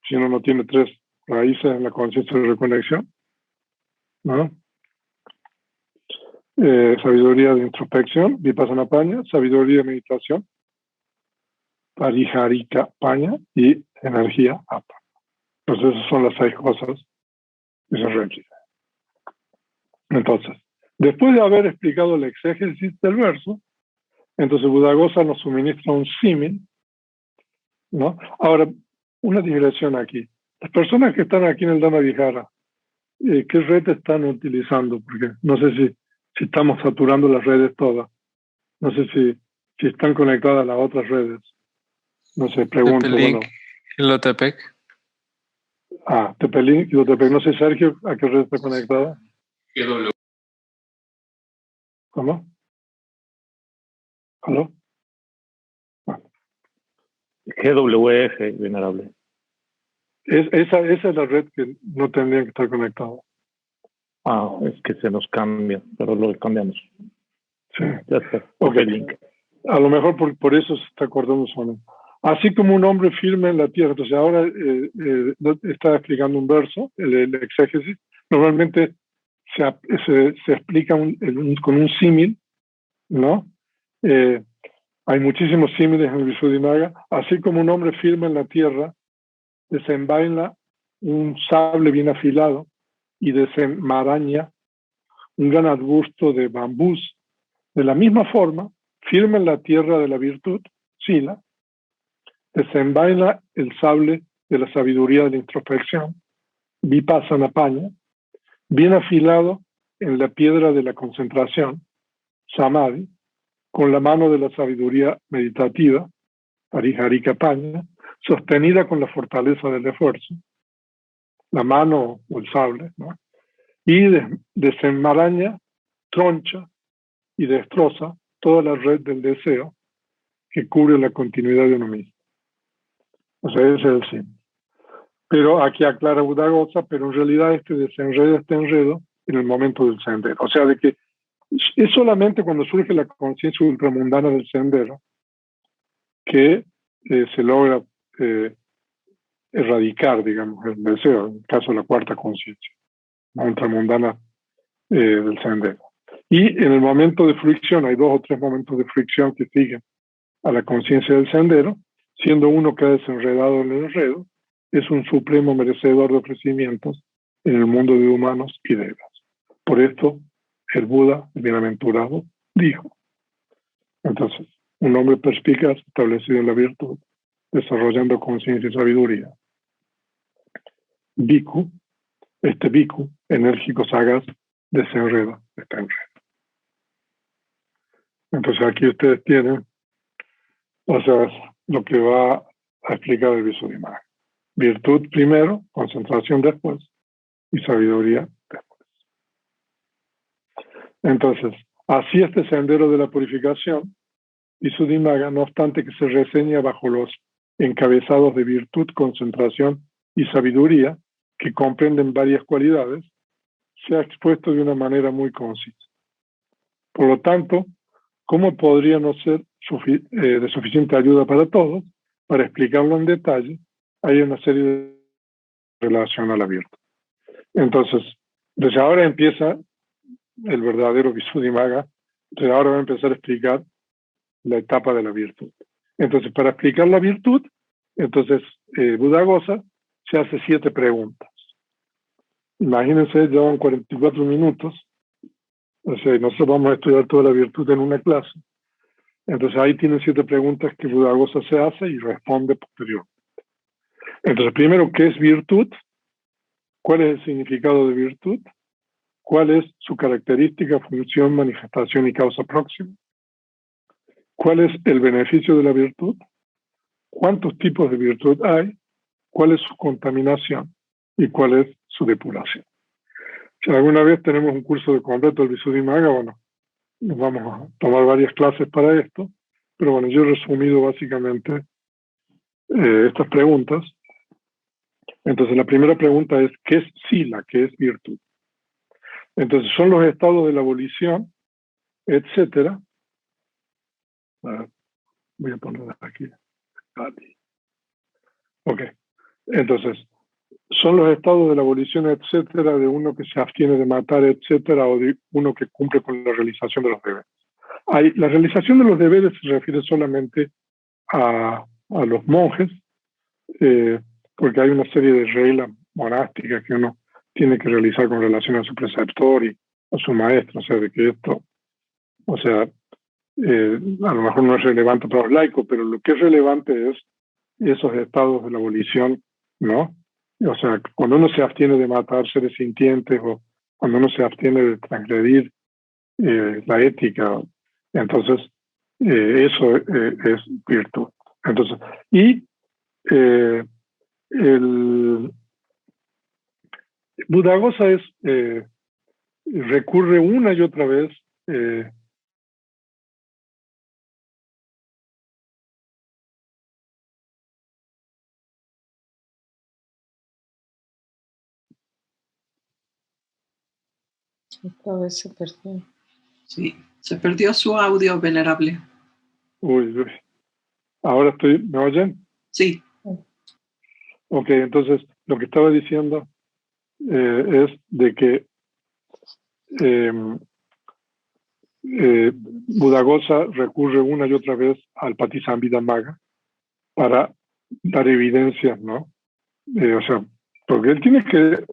si uno no tiene 3 raíces en la conciencia de reconexión, ¿no? Sabiduría de introspección, vipassana paña, sabiduría de meditación, pariharika paña y energía apa. Entonces esas son las 6 cosas que se requieren. Entonces, después de haber explicado el exégesis del verso, entonces Buddhaghosa nos suministra un símil, ¿no? Ahora, una digresión aquí. Las personas que están aquí en el Dhamma-vihara, ¿qué red están utilizando? Porque no sé si estamos saturando las redes todas. No sé si están conectadas a las otras redes. No sé, pregunto. Tepelink, Lotepec. Tepelink y Lotepec. No sé, Sergio, ¿a qué red está conectada? GW. ¿Cómo? ¿Aló? GWF, venerable. Esa es la red que no tendría que estar conectada. Es que se nos cambia, pero lo cambiamos. Sí. Ya está. Okay. Link. A lo mejor por eso se está acordando solamente. Así como un hombre firme en la tierra. Entonces ahora está explicando un verso, el exégesis. Normalmente se explica con un símil, ¿no? Hay muchísimos símiles en el Visuddhimagga. Así como un hombre firme en la tierra desenvaina un sable bien afilado y desenmaraña un gran arbusto de bambús. De la misma forma, firme en la tierra de la virtud, sila, desenvaina el sable de la sabiduría de la introspección, vipassana paña, bien afilado en la piedra de la concentración, samadhi, con la mano de la sabiduría meditativa, pariharika paña, sostenida con la fortaleza del esfuerzo, la mano o el sable, ¿no? Y desenmaraña, troncha y destroza toda la red del deseo que cubre la continuidad de uno mismo. O sea, ese es el sí. Pero aquí aclara Buddhaghosa, pero en realidad desenreda este enredo en el momento del sendero. O sea, de que es solamente cuando surge la conciencia ultramundana del sendero que se logra erradicar, digamos, el deseo, en el caso de la cuarta conciencia, la ultramundana del sendero. Y en el momento de fricción, hay 2 o 3 momentos de fricción que siguen a la conciencia del sendero, siendo uno que ha desenredado el enredo es un supremo merecedor de ofrecimientos en el mundo de humanos y devas. Por esto, el Buda, el bienaventurado, dijo. Entonces, un hombre perspicaz establecido en la virtud, desarrollando conciencia y sabiduría. Bhikkhu, este bhikkhu, enérgico, sagaz, desenreda este enredo. Entonces aquí ustedes tienen, o sea, lo que va a explicar el Visuddhimagga. Virtud primero, concentración después, y sabiduría después. Entonces, así este sendero de la purificación, Visuddhimagga, no obstante que se reseña bajo los encabezados de virtud, concentración y sabiduría, que comprenden varias cualidades, se ha expuesto de una manera muy concisa. Por lo tanto, ¿cómo podría no ser de suficiente ayuda para todos? Para explicarlo en detalle, hay una serie de relación a la virtud. Entonces, desde ahora empieza el verdadero Visuddhimagga, desde ahora va a empezar a explicar la etapa de la virtud. Entonces, para explicar la virtud, entonces Buddhaghosa se hace 7 preguntas. Imagínense, llevan 44 minutos, o sea, nosotros vamos a estudiar toda la virtud en una clase. Entonces ahí tienen 7 preguntas que Buddhaghosa se hace y responde posteriormente. Entonces, primero, ¿qué es virtud? ¿Cuál es el significado de virtud? ¿Cuál es su característica, función, manifestación y causa próxima? ¿Cuál es el beneficio de la virtud? ¿Cuántos tipos de virtud hay? ¿Cuál es su contaminación? ¿Y cuál es su depuración? Si alguna vez tenemos un curso de completo del Visuddhimagga, bueno, nos vamos a tomar varias clases para esto, pero bueno, yo he resumido básicamente estas preguntas. Entonces, la primera pregunta es, ¿qué es sila? ¿Qué es virtud? Entonces, son los estados de la abolición, etcétera. Voy a poner aquí. Ok. Entonces, son los estados de la abolición, etcétera, de uno que se abstiene de matar, etcétera, o de uno que cumple con la realización de los deberes. La realización de los deberes se refiere solamente a los monjes, porque hay una serie de reglas monásticas que uno tiene que realizar con relación a su preceptor y a su maestro, o sea, de que esto, o sea, a lo mejor no es relevante para los laicos, pero lo que es relevante es esos estados de la abolición, ¿no? O sea, cuando uno se abstiene de matar seres sintientes o cuando uno se abstiene de transgredir la ética, entonces eso es virtud. Entonces, y el Buddhaghosa recurre una y otra vez Otra vez se perdió. Sí, se perdió su audio, venerable. Uy. Ahora ¿me oyen? Sí. Ok, entonces lo que estaba diciendo es de que Buddhaghosa recurre una y otra vez al Patisambhidamagga para dar evidencias, ¿no? O sea, porque él tiene que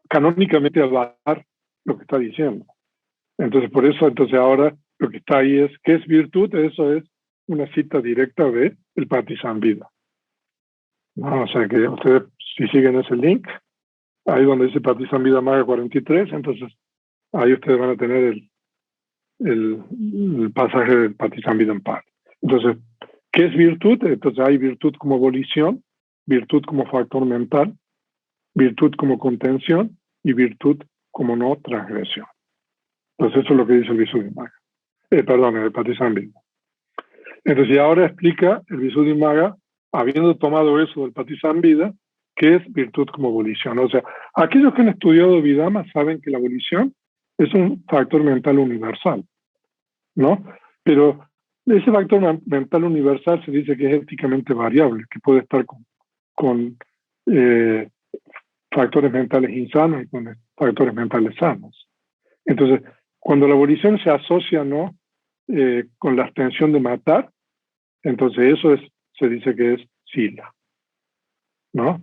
canónicamente avalar lo que está diciendo. Entonces, por eso, ahora lo que está ahí es, ¿qué es virtud? Eso es una cita directa de el Patisambhida. ¿No? O sea, que ustedes, si siguen ese link, ahí donde dice Patisambhidamagga 43, entonces ahí ustedes van a tener el pasaje del Patisambhidamagga. Entonces, ¿qué es virtud? Entonces hay virtud como volición, virtud como factor mental, virtud como contención y virtud como no transgresión. Entonces eso es lo que dice el Visuddhimagga. El Patisambhida. Entonces y ahora explica el Visuddhimagga, habiendo tomado eso del Patisambhida, qué es virtud como volición. O sea, aquellos que han estudiado Vidama saben que la volición es un factor mental universal, ¿no? Pero ese factor mental universal se dice que es éticamente variable, que puede estar con factores mentales insanos y con factores mentales sanos. Entonces, cuando la volición se asocia, ¿no? Con la abstención de matar, entonces eso se dice que es sila, ¿no?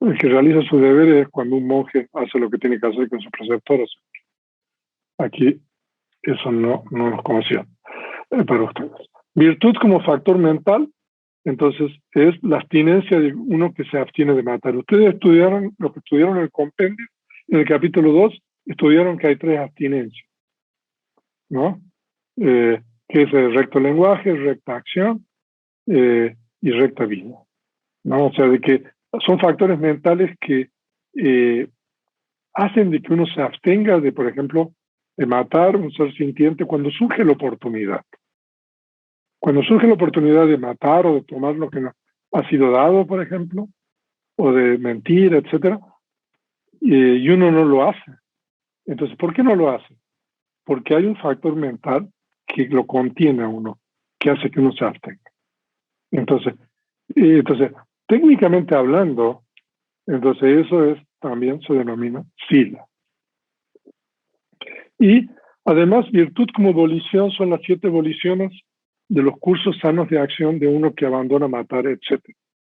El que realiza sus deberes es cuando un monje hace lo que tiene que hacer con sus preceptores. Aquí eso no nos conocía para ustedes. Virtud como factor mental, entonces, es la abstinencia de uno que se abstiene de matar. Ustedes estudiaron, lo que estudiaron en el compendio, en el capítulo 2, estudiaron que hay 3 abstinencias, ¿no? Que es el recto lenguaje, recta acción y recta vida, ¿no? O sea, de que son factores mentales que hacen de que uno se abstenga de, por ejemplo, de matar un ser sintiente cuando surge la oportunidad. Cuando surge la oportunidad de matar o de tomar lo que no ha sido dado, por ejemplo, o de mentir, etcétera, y uno no lo hace. Entonces, ¿por qué no lo hace? Porque hay un factor mental que lo contiene a uno, que hace que uno se abstenga. Entonces, técnicamente hablando, entonces eso es también se denomina sila. Y además, virtud como volición son las 7 voliciones de los cursos sanos de acción de uno que abandona matar, etc.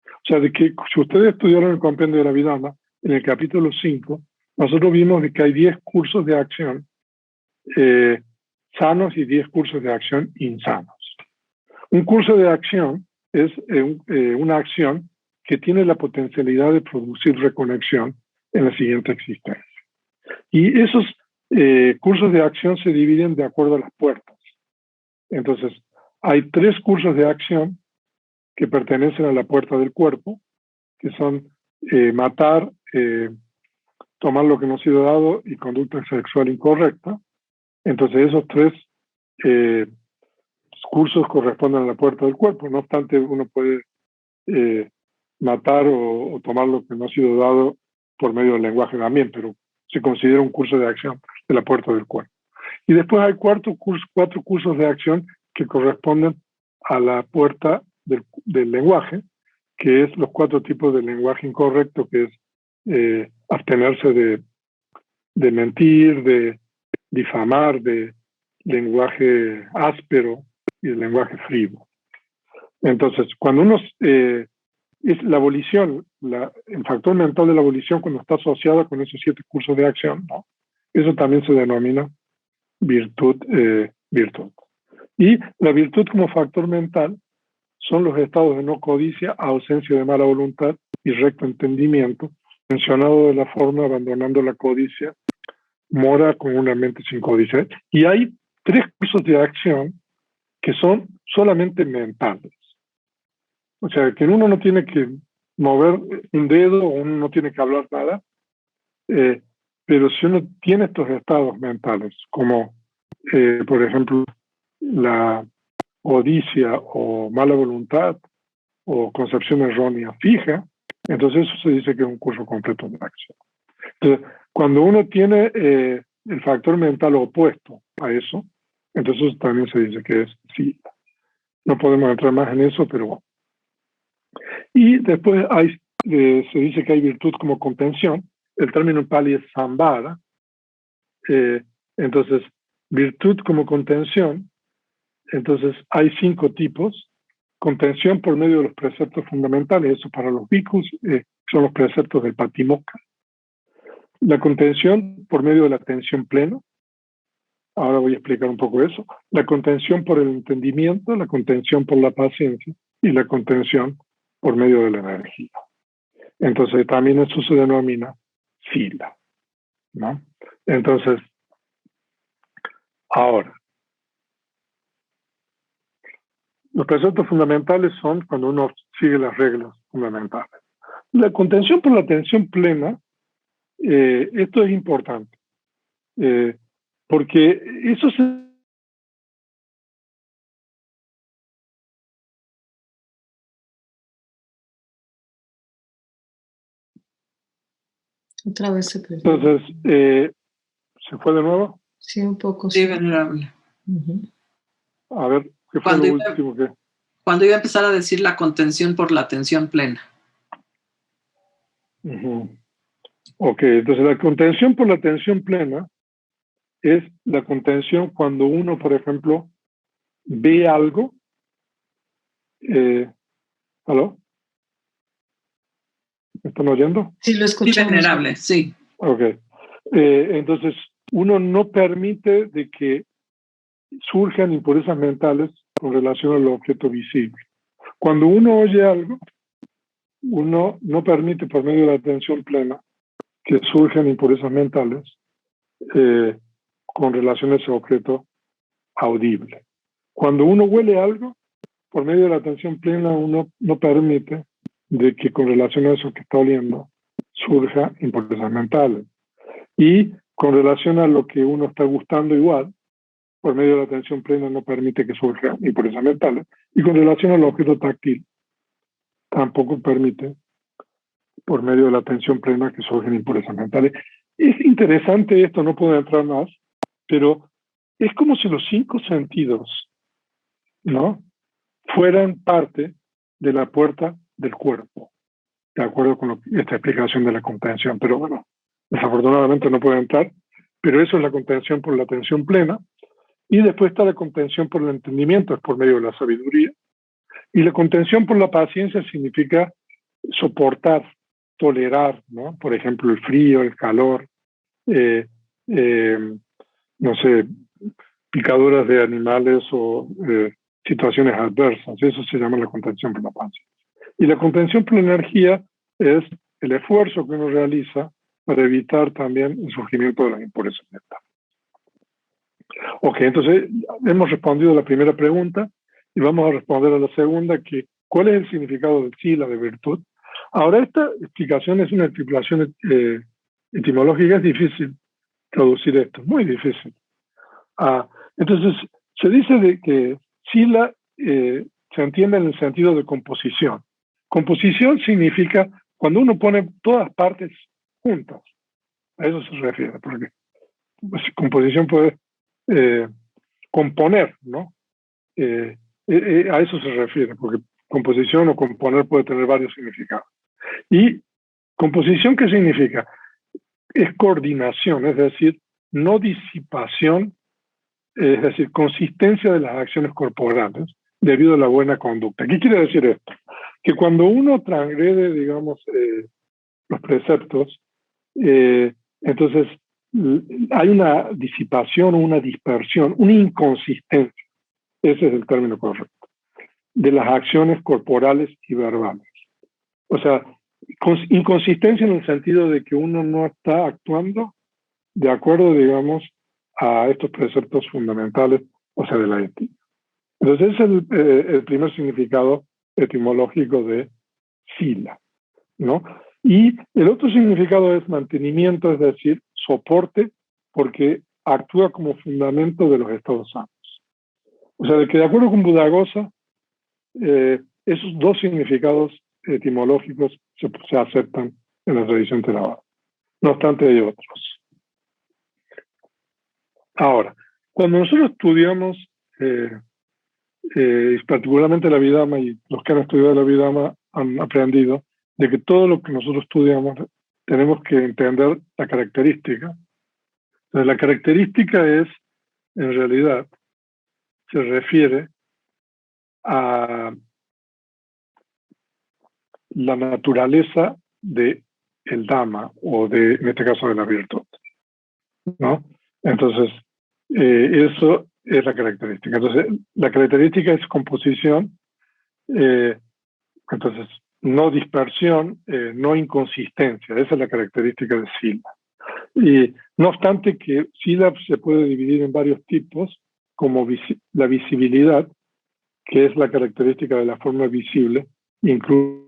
O sea, de que si ustedes estudiaron el compendio de la Abhidhamma, en el capítulo 5, nosotros vimos de que hay 10 cursos de acción sanos y 10 cursos de acción insanos. Un curso de acción es una acción que tiene la potencialidad de producir reconexión en la siguiente existencia. Y esos cursos de acción se dividen de acuerdo a las puertas. Entonces, hay 3 cursos de acción que pertenecen a la puerta del cuerpo, que son matar, tomar lo que no ha sido dado y conducta sexual incorrecta. Entonces, esos 3 cursos corresponden a la puerta del cuerpo. No obstante, uno puede matar o tomar lo que no ha sido dado por medio del lenguaje también, pero se considera un curso de acción de la puerta del cuerpo. Y después hay 4 cursos de acción que corresponden a la puerta del lenguaje, que es los 4 tipos de lenguaje incorrecto, que es abstenerse de mentir, de difamar, de lenguaje áspero y de lenguaje frívolo. Entonces, cuando uno es la volición, el factor mental de la volición cuando está asociado con esos 7 cursos de acción, ¿no? Eso también se denomina virtud. Y la virtud como factor mental son los estados de no codicia, ausencia de mala voluntad y recto entendimiento, mencionado de la forma abandonando la codicia, mora con una mente sin codicia. Y hay 3 cursos de acción que son solamente mentales. O sea, que uno no tiene que mover un dedo, uno no tiene que hablar nada, pero si uno tiene estos estados mentales, como por ejemplo la codicia o mala voluntad o concepción errónea fija, entonces eso se dice que es un curso completo de acción. Entonces, cuando uno tiene el factor mental opuesto a eso, entonces también se dice que es sila. No podemos entrar más en eso, pero bueno. Y después se dice que hay virtud como contención. El término en pali es sambara. Entonces, virtud como contención. Entonces, hay 5 tipos. Contención por medio de los preceptos fundamentales. Eso para los bhikkhus son los preceptos del patimokkha. La contención por medio de la atención plena. Ahora voy a explicar un poco eso. La contención por el entendimiento, la contención por la paciencia y la contención por medio de la energía. Entonces también eso se denomina sila, ¿no? Entonces, ahora, los preceptos fundamentales son cuando uno sigue las reglas fundamentales. La contención por la atención plena, esto es importante, porque eso se... Otra vez se perdió. Entonces, ¿se fue de nuevo? Sí, un poco. Sí, venerable. Uh-huh. A ver, ¿qué fue lo último que...? Cuando iba a empezar a decir la contención por la atención plena. Ok, entonces la contención por la atención plena es la contención cuando uno, por ejemplo, ve algo. ¿Aló? ¿Me están oyendo? Sí, lo Sí, escuchamos. venerable, sí. Ok. Entonces, uno no permite de que surjan impurezas mentales con relación al objeto visible. Cuando uno oye algo, uno no permite por medio de la atención plena que surjan impurezas mentales con relación a ese objeto audible. Cuando uno huele algo, por medio de la atención plena uno no permite de que con relación a eso que está oliendo surja impurezas mentales. Y con relación a lo que uno está gustando igual, por medio de la atención plena no permite que surja impurezas mentales. Y con relación al objeto táctil, tampoco permite, por medio de la atención plena, que surjan impurezas mentales. Es interesante esto, no puedo entrar más, pero es como si los 5 sentidos, ¿no?, fueran parte de la puerta del cuerpo, de acuerdo con esta explicación de la contención. Pero bueno, desafortunadamente no puedo entrar, pero eso es la contención por la atención plena. Y después está la contención por el entendimiento, es por medio de la sabiduría. Y la contención por la paciencia significa soportar, tolerar, ¿no? Por ejemplo, el frío, el calor, no sé, picaduras de animales o situaciones adversas. Eso se llama la contención por la paciencia. Y la contención por la energía es el esfuerzo que uno realiza para evitar también el surgimiento de las impurezas mentales. Ok, entonces hemos respondido a la primera pregunta y vamos a responder a la segunda, que ¿cuál es el significado de sila, de virtud? Ahora, esta explicación es una explicación etimológica, es difícil traducir esto, muy difícil. Entonces, se dice de que sila se entiende en el sentido de composición. Composición significa cuando uno pone todas partes juntas, a eso se refiere, porque pues, composición puede componer, ¿no? A eso se refiere, porque composición o componer puede tener varios significados. ¿Y composición qué significa? Es coordinación, es decir, no disipación, es decir, consistencia de las acciones corporales debido a la buena conducta. ¿Qué quiere decir esto? Que cuando uno transgrede, digamos, los preceptos, entonces hay una disipación, una dispersión, una inconsistencia, ese es el término correcto, de las acciones corporales y verbales. O sea, inconsistencia en el sentido de que uno no está actuando de acuerdo, digamos, a estos preceptos fundamentales, o sea, de la ética. Entonces, ese es el primer significado etimológico de sila, ¿no? Y el otro significado es mantenimiento, es decir, soporte, porque actúa como fundamento de los estados santos. O sea, de que de acuerdo con Buddhaghosa, esos dos significados etimológicos se aceptan en la tradición Theravada. No obstante, hay otros. Ahora, cuando nosotros estudiamos, particularmente la Abhidhamma, y los que han estudiado la Abhidhamma han aprendido de que todo lo que nosotros estudiamos tenemos que entender la característica. Entonces, la característica es, en realidad, se refiere a la naturaleza del Dhamma, o de, en este caso, de la virtud, ¿no? Entonces, eso es la característica. Entonces, la característica es composición, entonces, no dispersión, no inconsistencia. Esa es la característica de sila. Y no obstante que sila se puede dividir en varios tipos, como la visibilidad, que es la característica de la forma visible, incluye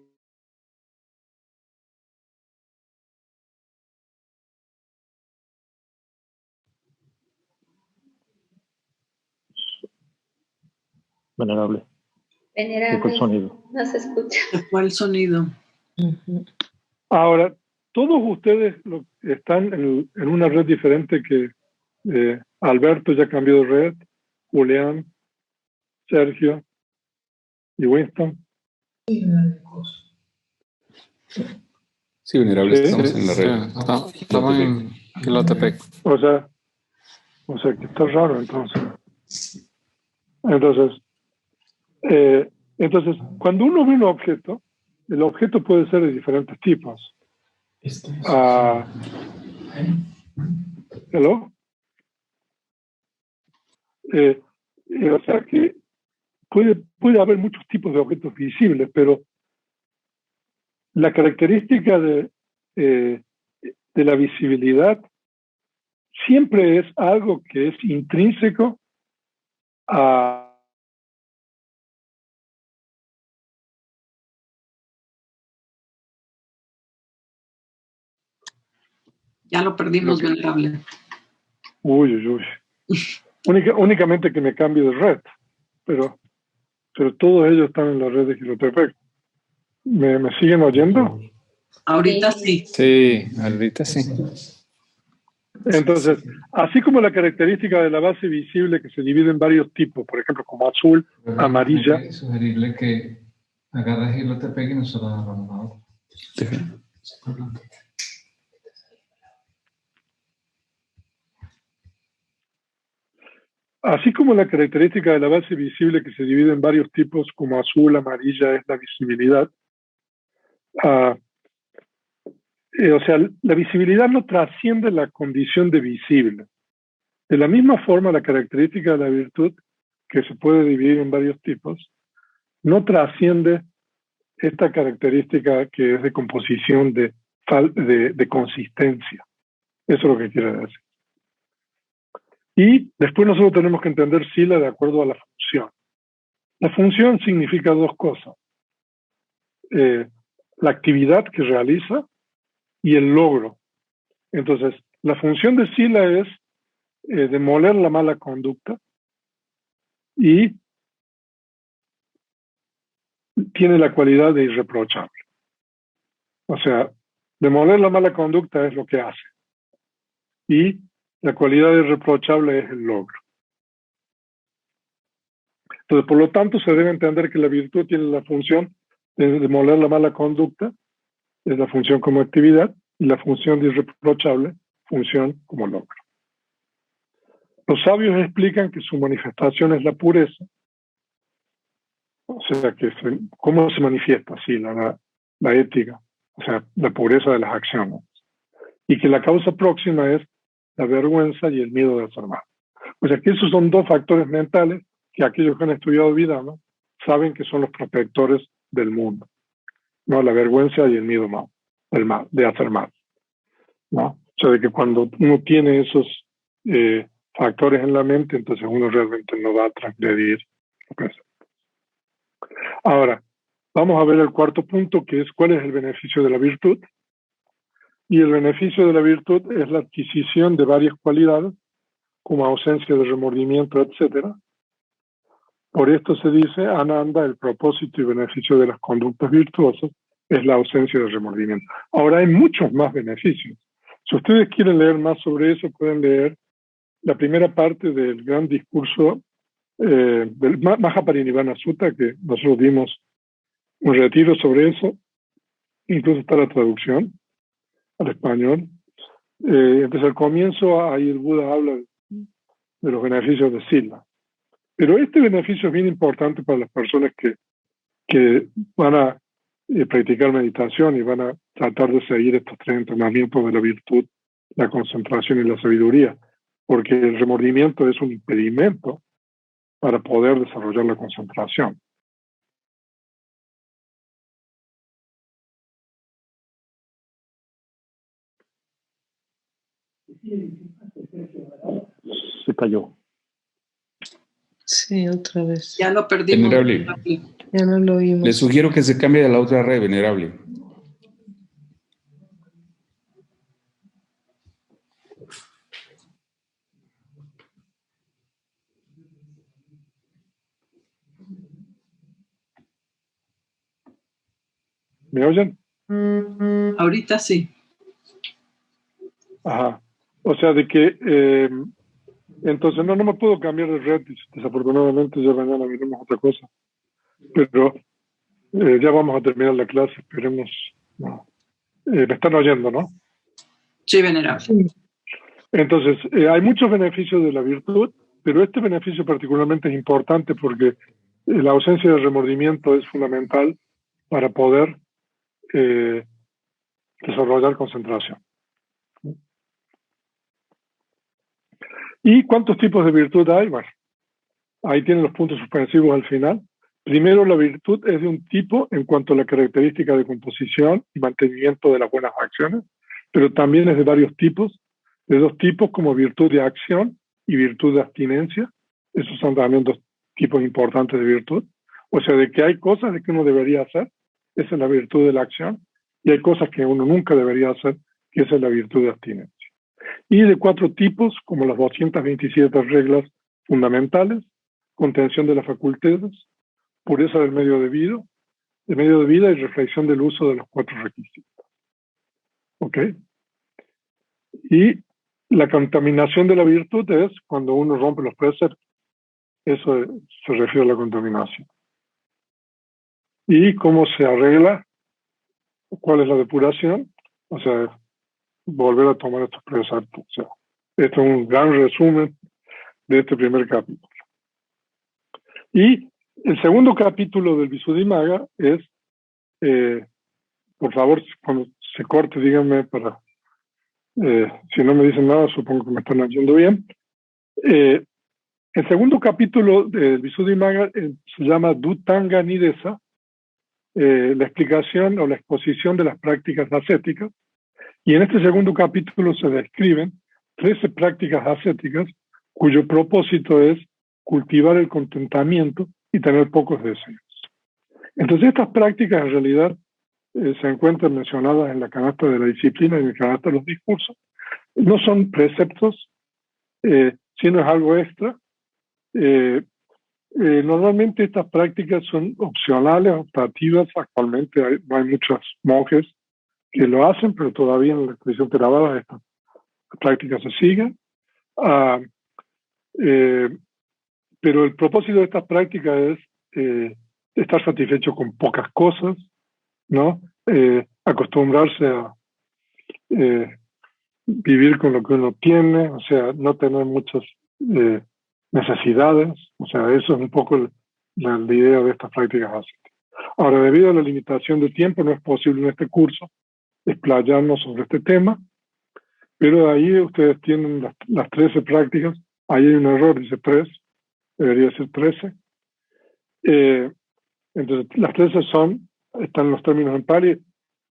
Venerable. Venerable, El sonido. no se escucha. ¿Cuál sonido? Ahora, todos ustedes están en una red diferente que Alberto ya cambió de red, Julián, Sergio y Winston. Sí, venerable, Sí. estamos en la red. Estamos en Quilotepec. O sea que está raro entonces. Entonces, cuando uno ve un objeto, el objeto puede ser de diferentes tipos. ¿Hello? O sea que puede haber muchos tipos de objetos visibles, pero la característica de la visibilidad siempre es algo que es intrínseco a Ya lo perdimos, venerable. Uy. Únicamente que me cambie de red, pero todos ellos están en la red de Gilotepec. ¿Me siguen oyendo? Ahorita sí. Sí, ahorita sí. Entonces, así como la característica de la base visible que se divide en varios tipos, por ejemplo, como azul, amarilla. Hay que sugerirle que agarre Gilotepec y nosotros agarramos la otra. Así como la característica de la base visible que se divide en varios tipos, como azul, amarilla, es la visibilidad. O sea, la visibilidad no trasciende la condición de visible. De la misma forma, la característica de la virtud, que se puede dividir en varios tipos, no trasciende esta característica que es de composición, de consistencia. Eso es lo que quiere decir. Y después nosotros tenemos que entender sila de acuerdo a la función. La función significa dos cosas. La actividad que realiza y el logro. Entonces, la función de sila es demoler la mala conducta y tiene la cualidad de irreprochable. O sea, demoler la mala conducta es lo que hace. Y la cualidad irreprochable es el logro. Entonces, por lo tanto, se debe entender que la virtud tiene la función de demoler la mala conducta, es la función como actividad, y la función de irreprochable, función como logro. Los sabios explican que su manifestación es la pureza, o sea, ¿cómo se manifiesta? Sí, la ética, o sea, la pureza de las acciones. Y que la causa próxima es la vergüenza y el miedo de hacer mal. O sea, que esos son dos factores mentales que aquellos que han estudiado vida, ¿no?, saben que son los protectores del mundo, ¿no? La vergüenza y el miedo de hacer mal, ¿no? O sea, de que cuando uno tiene esos factores en la mente, entonces uno realmente no va a transgredir lo que hace. Ahora, vamos a ver el cuarto punto, que es cuál es el beneficio de la virtud. Y el beneficio de la virtud es la adquisición de varias cualidades, como ausencia de remordimiento, etc. Por esto se dice, Ananda, el propósito y beneficio de las conductas virtuosas es la ausencia de remordimiento. Ahora hay muchos más beneficios. Si ustedes quieren leer más sobre eso, pueden leer la primera parte del gran discurso del Mahaparinirvana Sutta, que nosotros dimos un retiro sobre eso, incluso está la traducción al español. Entonces al comienzo ahí el Buda habla de los beneficios de sila. Pero este beneficio es bien importante para las personas que van a practicar meditación y van a tratar de seguir estos tres entrenamientos de la virtud, la concentración y la sabiduría, porque el remordimiento es un impedimento para poder desarrollar la concentración. Se cayó. Sí, otra vez. Ya lo perdimos. Venerable. Ya no lo oímos. Le sugiero que se cambie a la otra red, venerable. ¿Me oyen? Ahorita sí. Ajá. O sea, de que entonces no me puedo cambiar de red, desafortunadamente ya mañana veremos otra cosa. Pero ya vamos a terminar la clase, esperemos. No. Me están oyendo, ¿no? Sí, venerable. Entonces, hay muchos beneficios de la virtud, pero este beneficio particularmente es importante porque la ausencia de remordimiento es fundamental para poder desarrollar concentración. ¿Y cuántos tipos de virtud hay? Bueno, ahí tienen los puntos suspensivos al final. Primero, la virtud es de un tipo en cuanto a la característica de composición y mantenimiento de las buenas acciones, pero también es de varios tipos, de dos tipos como virtud de acción y virtud de abstinencia. Esos son también dos tipos importantes de virtud. O sea, de que hay cosas de que uno debería hacer, esa es la virtud de la acción, y hay cosas que uno nunca debería hacer, que esa es la virtud de abstinencia. Y de 4 tipos, como las 227 reglas fundamentales: contención de las facultades, pureza del medio de vida y reflexión del uso de los 4 requisitos. ¿Ok? Y la contaminación de la virtud es cuando uno rompe los preceptos. Eso se refiere a la contaminación. ¿Y cómo se arregla? ¿Cuál es la depuración? O sea, volver a tomar estos preceptos. O sea, esto es un gran resumen de este primer capítulo. Y el segundo capítulo del Visuddhimagga es, por favor, cuando se corte, díganme para, si no me dicen nada, supongo que me están oyendo bien. El segundo capítulo del Visuddhimagga se llama Dhutanga Nidesa, la explicación o la exposición de las prácticas ascéticas. Y en este segundo capítulo se describen 13 prácticas ascéticas cuyo propósito es cultivar el contentamiento y tener pocos deseos. Entonces estas prácticas en realidad se encuentran mencionadas en la canasta de la disciplina y en la canasta de los discursos. No son preceptos, sino es algo extra. Normalmente estas prácticas son opcionales, optativas. Actualmente no hay muchos monjes que lo hacen, pero todavía en la tradición Theravada estas prácticas se siguen. Pero el propósito de estas prácticas es estar satisfecho con pocas cosas, ¿no? Acostumbrarse a vivir con lo que uno tiene, o sea, no tener muchas necesidades. O sea, eso es un poco la idea de estas prácticas ascéticas. Ahora, debido a la limitación de tiempo, no es posible en este curso explayarnos sobre este tema, pero ahí ustedes tienen las 13 prácticas. Ahí hay un error, dice 3, debería ser 13. Entonces, las 13 están los términos en Pali.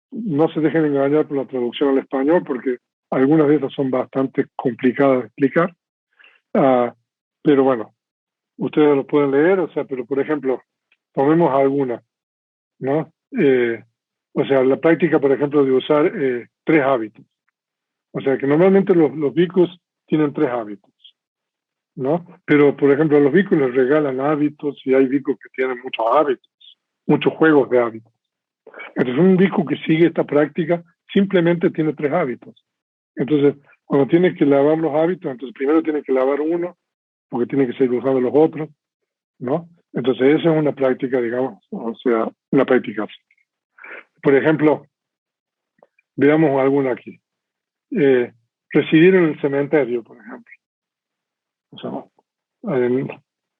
No se dejen engañar por la traducción al español, porque algunas de estas son bastante complicadas de explicar. Pero bueno, ustedes lo pueden leer, o sea, pero por ejemplo, tomemos alguna, ¿no? O sea, la práctica, por ejemplo, de usar 3 hábitos. O sea, que normalmente los bhikkhus tienen 3 hábitos, ¿no? Pero, por ejemplo, a los bhikkhus les regalan hábitos, y hay bhikkhus que tienen muchos hábitos, muchos juegos de hábitos. Entonces, un bhikkhu que sigue esta práctica simplemente tiene 3 hábitos. Entonces, cuando tiene que lavar los hábitos, entonces primero tiene que lavar uno, porque tiene que seguir usando los otros, ¿no? Entonces, esa es una práctica, digamos, o sea, una práctica. Por ejemplo, veamos alguna aquí. Residir en el cementerio, por ejemplo. O sea,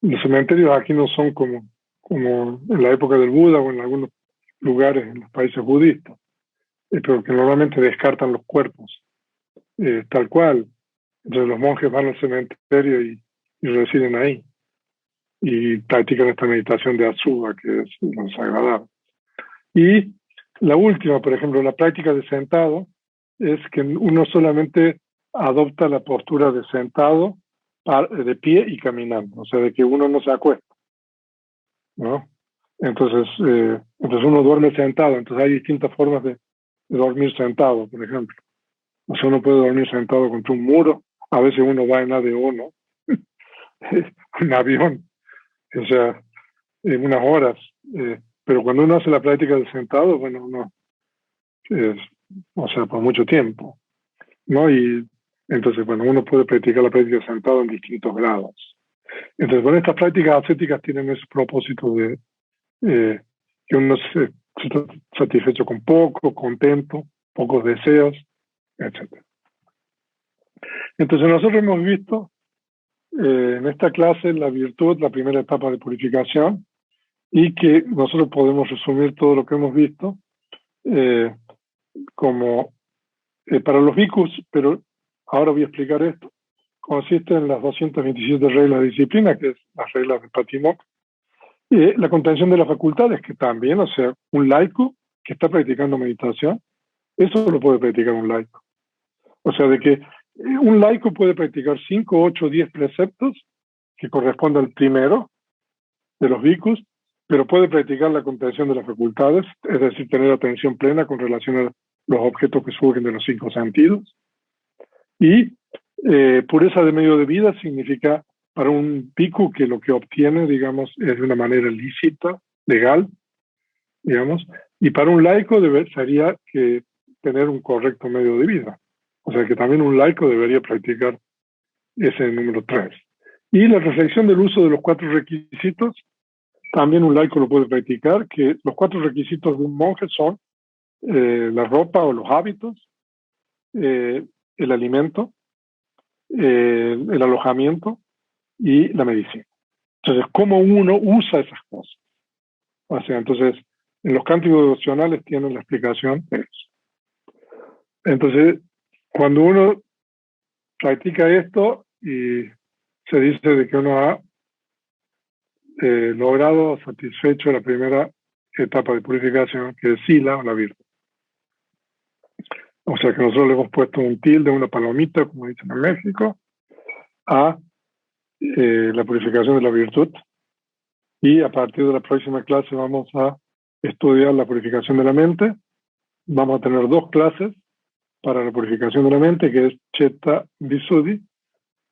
los cementerios aquí no son como en la época del Buda o en algunos lugares en los países budistas, pero que normalmente descartan los cuerpos, tal cual. Entonces los monjes van al cementerio y residen ahí y practican esta meditación de Asuba, que es lo sagrado. Y la última, por ejemplo, la práctica de sentado, es que uno solamente adopta la postura de sentado, de pie y caminando, o sea, de que uno no se acuesta, ¿no? Entonces uno duerme sentado. Entonces hay distintas formas de dormir sentado, por ejemplo. O sea, uno puede dormir sentado contra un muro. A veces uno va en ADO, ¿no? Un avión, o sea, en unas horas. Pero cuando uno hace la práctica del sentado, bueno, uno, o sea, por mucho tiempo, ¿no? Y entonces, bueno, uno puede practicar la práctica del sentado en distintos grados. Entonces, bueno, estas prácticas ascéticas tienen ese propósito de que uno se está satisfecho con poco, contento, pocos deseos, etc. Entonces nosotros hemos visto en esta clase la virtud, la primera etapa de purificación, y que nosotros podemos resumir todo lo que hemos visto como para los bhikkhus, pero ahora voy a explicar esto, consiste en las 227 reglas de disciplina, que es las reglas de Patimokkha, la contención de las facultades, que también, o sea, un laico que está practicando meditación, eso lo puede practicar un laico. O sea, de que un laico puede practicar 5, 8, 10 preceptos que corresponden al primero de los bhikkhus, pero puede practicar la contención de las facultades, es decir, tener atención plena con relación a los objetos que surgen de los 5 sentidos. Y pureza de medio de vida significa para un bhikkhu que lo que obtiene, digamos, es de una manera lícita, legal, digamos, y para un laico sería que tener un correcto medio de vida. O sea que también un laico debería practicar ese número 3. Y la reflexión del uso de los 4 requisitos, también un laico lo puede practicar, que los 4 requisitos de un monje son la ropa o los hábitos, el alimento, el alojamiento y la medicina. Entonces, ¿cómo uno usa esas cosas? O sea, entonces, en los cánticos devocionales tienen la explicación de eso. Entonces, cuando uno practica esto y se dice de que uno ha logrado, satisfecho la primera etapa de purificación, que es sila o la virtud. O sea que nosotros le hemos puesto un tilde, una palomita, como dicen en México, a la purificación de la virtud. Y a partir de la próxima clase vamos a estudiar la purificación de la mente. Vamos a tener 2 clases para la purificación de la mente, que es Chitta Visuddhi,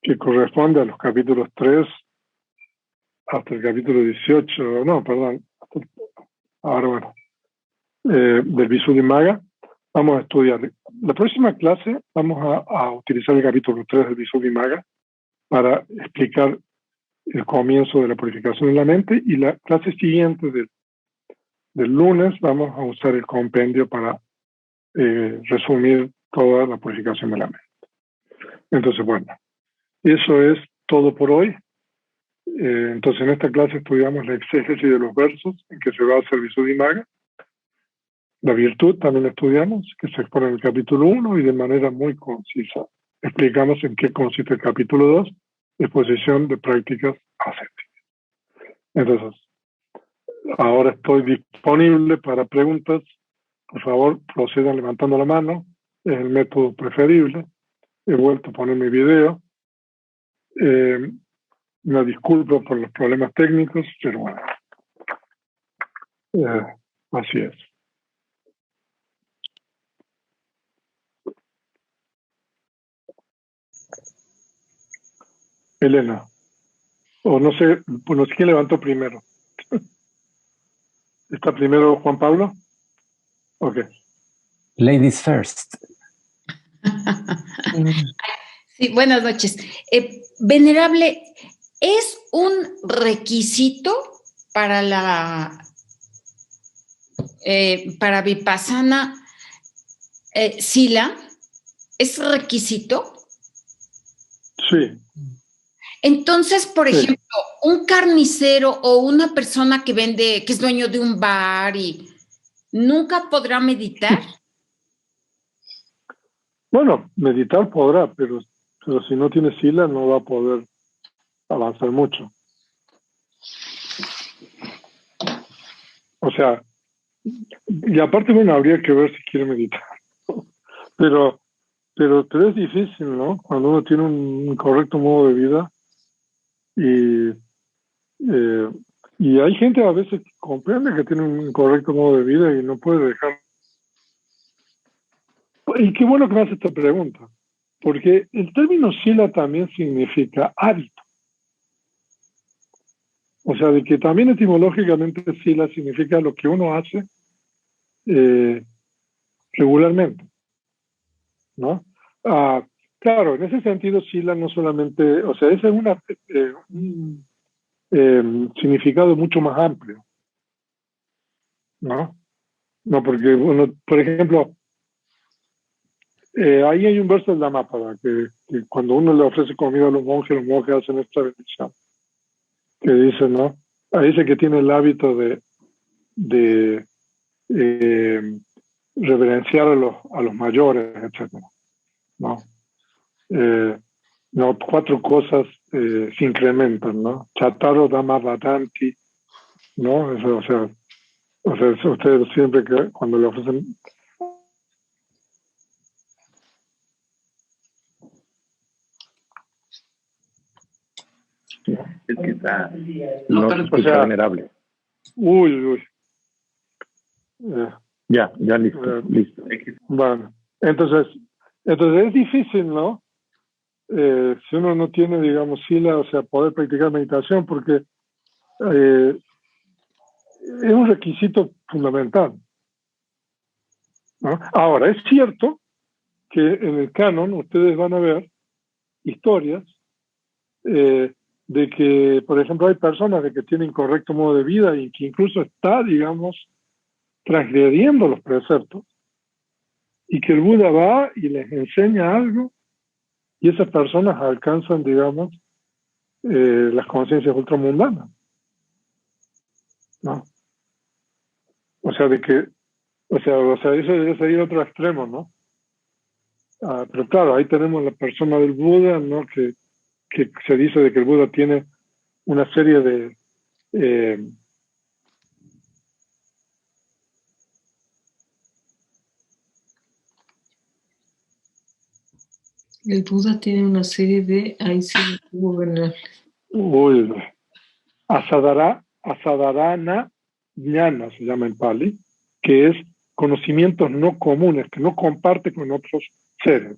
que corresponde a los capítulos 3 hasta el capítulo 18, no, perdón, ahora bueno, del Visuddhimagga. Vamos a estudiar. La próxima clase vamos a utilizar el capítulo 3 del Visuddhimagga para explicar el comienzo de la purificación de la mente, y la clase siguiente del lunes vamos a usar el compendio para resumir toda la purificación de la mente. Entonces, bueno, eso es todo por hoy. Entonces, en esta clase estudiamos la exégesis de los versos en que se basa el Visuddhimagga. La virtud también estudiamos, que se expone en el capítulo 1 y de manera muy concisa explicamos en qué consiste el capítulo 2, exposición de prácticas ascéticas. Entonces, ahora estoy disponible para preguntas. Por favor, procedan levantando la mano. Es el método preferible. He vuelto a poner mi video. Me disculpo por los problemas técnicos, pero bueno, así es. Elena, o no sé, bueno, ¿quién levantó primero? ¿Está primero Juan Pablo? Ok. Ladies first. Sí, buenas noches. Venerable, ¿es un requisito para para Vipassana sila? ¿Es requisito? Sí. Entonces, por ejemplo, un carnicero o una persona que vende, que es dueño de un bar y nunca podrá meditar. Bueno, meditar podrá, pero si no tiene sila no va a poder avanzar mucho. O sea, y aparte, bueno, habría que ver si quiere meditar. Pero es difícil, ¿no? Cuando uno tiene un correcto modo de vida y hay gente a veces que comprende que tiene un correcto modo de vida y no puede dejar. Y qué bueno que me hace esta pregunta, porque el término sila también significa hábito. O sea, de que también etimológicamente sila significa lo que uno hace regularmente, ¿no? Claro, en ese sentido sila no solamente, o sea, ese es un significado mucho más amplio, ¿no? No, porque uno, por ejemplo, ahí hay un verso del Dhammapada que cuando uno le ofrece comida a los monjes hacen esta bendición, que dice, ¿no? Ahí dice que tiene el hábito de reverenciar a los mayores, etcétera, ¿no? No, 4 cosas se incrementan, ¿no? Chataro dama vadanti, ¿no? O sea, ustedes siempre que cuando le ofrecen... Es que está, No, no pero- se escucha o sea, venerable. Uy. Ya, listo. Bueno, entonces es difícil, ¿no? Si uno no tiene, digamos, sila, o sea, poder practicar meditación, porque es un requisito fundamental, ¿no? Ahora, es cierto que en el canon ustedes van a ver historias de que, por ejemplo, hay personas de que tienen correcto modo de vida y que incluso está, digamos, transgrediendo los preceptos, y que el Buda va y les enseña algo y esas personas alcanzan, digamos, las conciencias ultramundanas, ¿no? O sea, eso debe ser otro extremo, ¿no? Pero claro, ahí tenemos la persona del Buda, ¿no? Que se dice de que el Buda tiene una serie de El Buda tiene una serie de, ahí sí, gobernables. asadarana jnana, se llama en Pali, que es conocimientos no comunes, que no comparte con otros seres.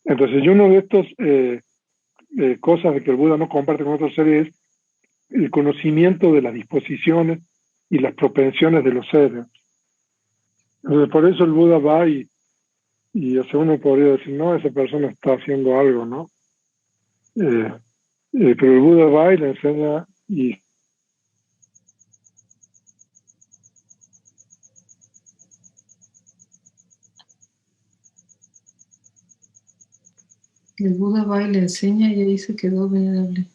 Entonces, y uno de estos cosas de que el Buda no comparte con otros seres es el conocimiento de las disposiciones y las propensiones de los seres. Entonces, por eso el Buda va y o sea, uno podría decir, no, esa persona está haciendo algo, ¿no? Pero el Buda va y le enseña y El Buda va y le enseña y ahí se quedó venerable.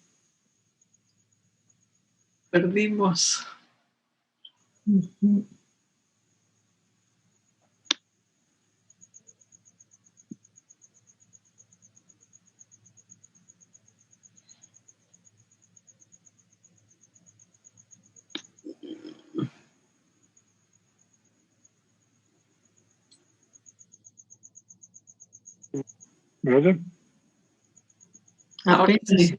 Perdimos. Ujú. ¿me oyen? Ahora Apenas. sí.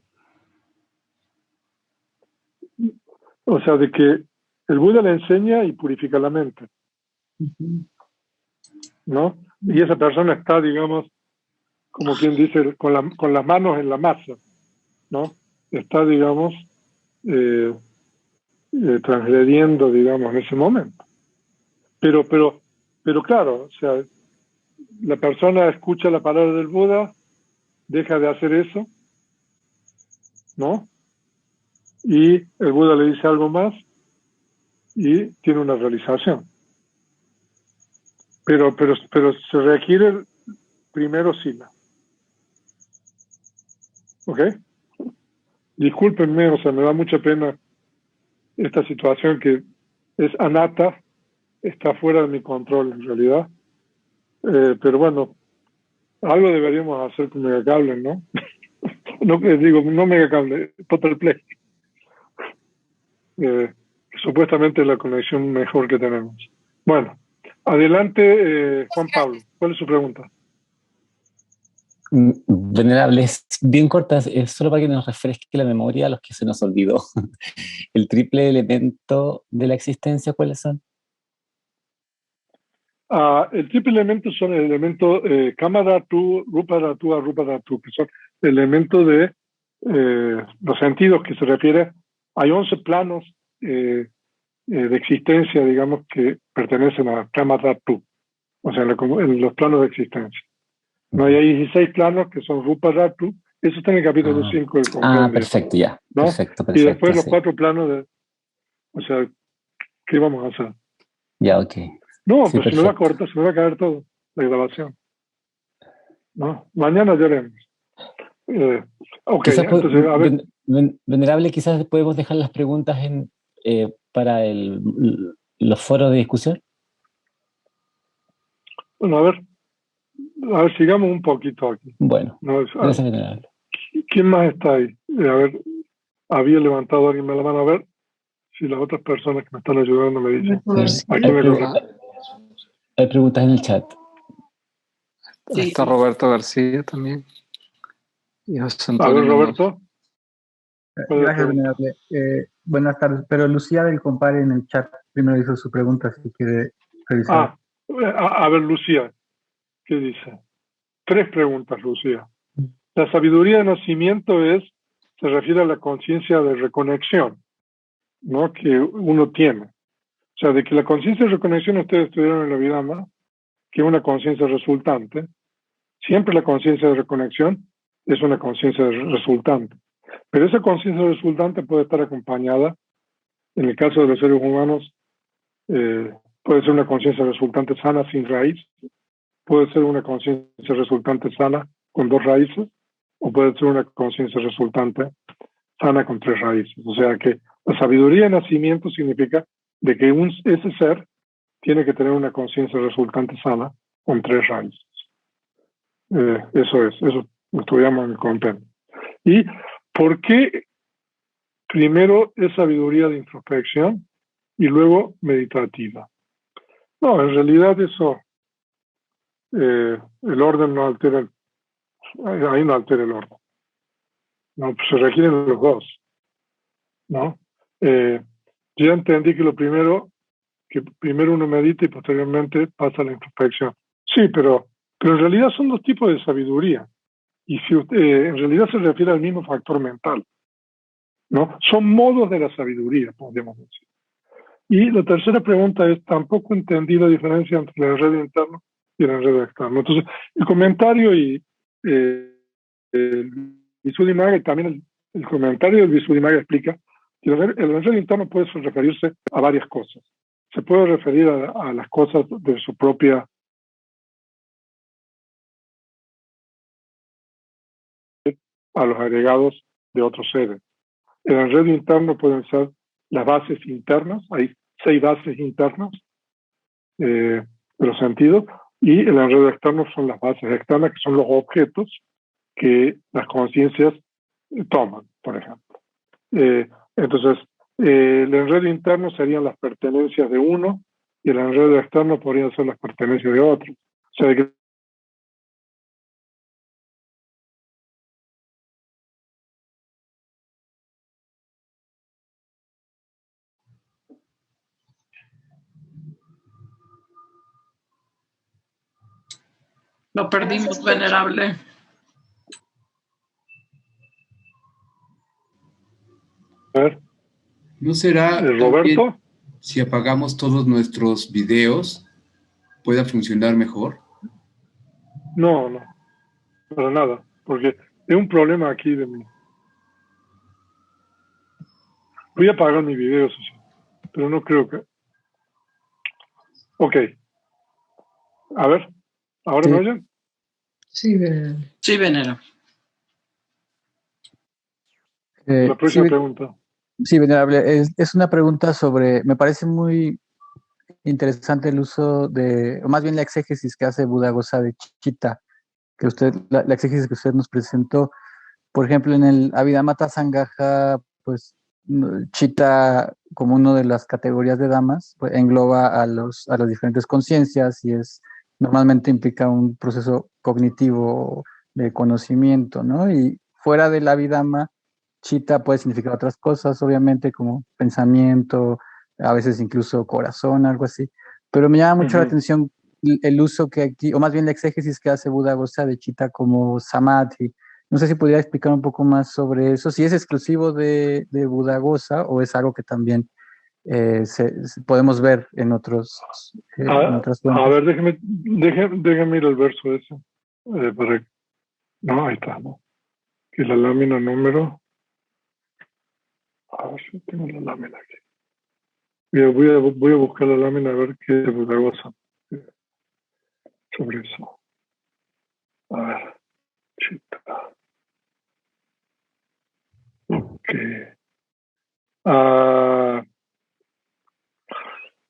O sea, de que el Buda le enseña y purifica la mente, ¿no? Y esa persona está, digamos, como quien dice, con las manos en la masa, ¿no? Está, digamos, transgrediendo, digamos, en ese momento. Pero claro, o sea, la persona escucha la palabra del Buda, deja de hacer eso, ¿no? Y el Buda le dice algo más y tiene una realización. Pero se requiere primero sila. ¿Ok? Discúlpenme, o sea, me da mucha pena esta situación que es anatta, está fuera de mi control en realidad. Pero bueno, algo deberíamos hacer con Megacable, ¿no? No digo, no Megacable, Total Play. Supuestamente la conexión mejor que tenemos. Bueno, adelante, Juan Pablo. ¿Cuál es su pregunta? Venerable, es bien corta, es solo para que nos refresque la memoria a los que se nos olvidó. El triple elemento de la existencia, ¿cuáles son? El triple elemento son el elemento Kama Dhatu, Rupa Dhatu, Arupa Dhatu, que son elementos de los sentidos que se refiere. Hay 11 planos de existencia, digamos, que pertenecen a Kama Dhatu, o sea, en los planos de existencia. No, y hay 16 planos que son Rupa Dhatu, eso está en el capítulo 5 del Comprendido. Perfecto, ya. ¿No? Perfecto, y después los sí. 4 planos de, o sea, ¿qué vamos a hacer? Ya, ok. No, Sí, pues se me va a cortar, se me va a caer todo, la grabación. ¿No? Mañana lloremos. Ok, Quizás entonces, a ver. Venerable, quizás podemos dejar las preguntas para los foros de discusión. Bueno, a ver, sigamos un poquito aquí. Bueno, No, gracias, venerable. ¿Quién más está ahí? A ver, había levantado alguien la mano, a ver si las otras personas que me están ayudando me dicen. Aquí me corre. Hay preguntas en el chat. Sí. Está Roberto García también. Y José A Antonio ver, Mendoza. Roberto. Gracias, venerable. Buenas tardes, pero Lucía del Compare en el chat primero hizo su pregunta, si quiere revisar. A ver, Lucía, ¿qué dice? 3 preguntas, Lucía. La sabiduría de nacimiento se refiere a la conciencia de reconexión, ¿no? Que uno tiene. O sea, de que la conciencia de reconexión ustedes estudiaron en la Abhidhamma, que es una conciencia resultante. Siempre la conciencia de reconexión es una conciencia resultante. Pero esa conciencia resultante puede estar acompañada, en el caso de los seres humanos, puede ser una conciencia resultante sana sin raíz, puede ser una conciencia resultante sana con 2 raíces, o puede ser una conciencia resultante sana con 3 raíces. O sea que la sabiduría de nacimiento significa de que ese ser tiene que tener una conciencia resultante sana con 3 raíces. Eso lo estudiamos en el compendio. ¿Y por qué primero es sabiduría de introspección y luego meditativa? No, en realidad eso, el orden no altera, ahí no altera el orden. No, pues se requieren los dos, ¿no? Ya entendí que primero uno medita y posteriormente pasa a la introspección. Sí, pero en realidad son 2 tipos de sabiduría. Y si en realidad se refiere al mismo factor mental, ¿no? Son modos de la sabiduría, podríamos decir. Y la tercera pregunta es, tampoco entendí la diferencia entre el enredo interno y el enredo externo. Entonces, el comentario y el Visuddhimagga, y también el comentario del Visuddhimagga explica que el enredo interno puede referirse a varias cosas. Se puede referir a las cosas de su propia a los agregados de otros seres. El enredo interno pueden ser las bases internas, hay 6 bases internas de los sentidos, y el enredo externo son las bases externas, que son los objetos que las conciencias toman, por ejemplo. Entonces, el enredo interno serían las pertenencias de uno, y el enredo externo podrían ser las pertenencias de otro. O sea, que Lo perdimos, venerable. a ver, ¿No será Roberto, también, si apagamos todos nuestros videos, pueda funcionar mejor? no, para nada, porque es un problema aquí de mí. Voy a apagar mi video, pero no creo que... Ok. A ver, ¿ahora Sí. me oyen? Sí, venerable. Sí, venerable. La próxima Sí, pregunta. sí, venerable. Es una pregunta sobre, me parece muy interesante el uso de, o más bien la exégesis que hace Buddhaghosa de Chitta, que la exégesis que usted nos presentó. Por ejemplo, en el Abhidhamma Sangaja, pues Chitta, como una de las categorías de damas, pues, engloba a las diferentes conciencias y normalmente implica un proceso cognitivo de conocimiento, ¿no? Y fuera del Abhidhamma, Chitta puede significar otras cosas, obviamente, como pensamiento, a veces incluso corazón, algo así. Pero me llama mucho la atención el uso que aquí, o más bien la exégesis que hace Buddhaghosa de Chitta como samadhi. No sé si podría explicar un poco más sobre eso, si es exclusivo de Buddhaghosa o es algo que también podemos ver en otras fuentes. A ver, déjeme ir al verso ese. No, ahí está, ¿no? Que la lámina número... A ver si tengo la lámina aquí. Voy a buscar la lámina a ver qué es Buddhaghosa sobre eso. A ver, Chitta. Ok.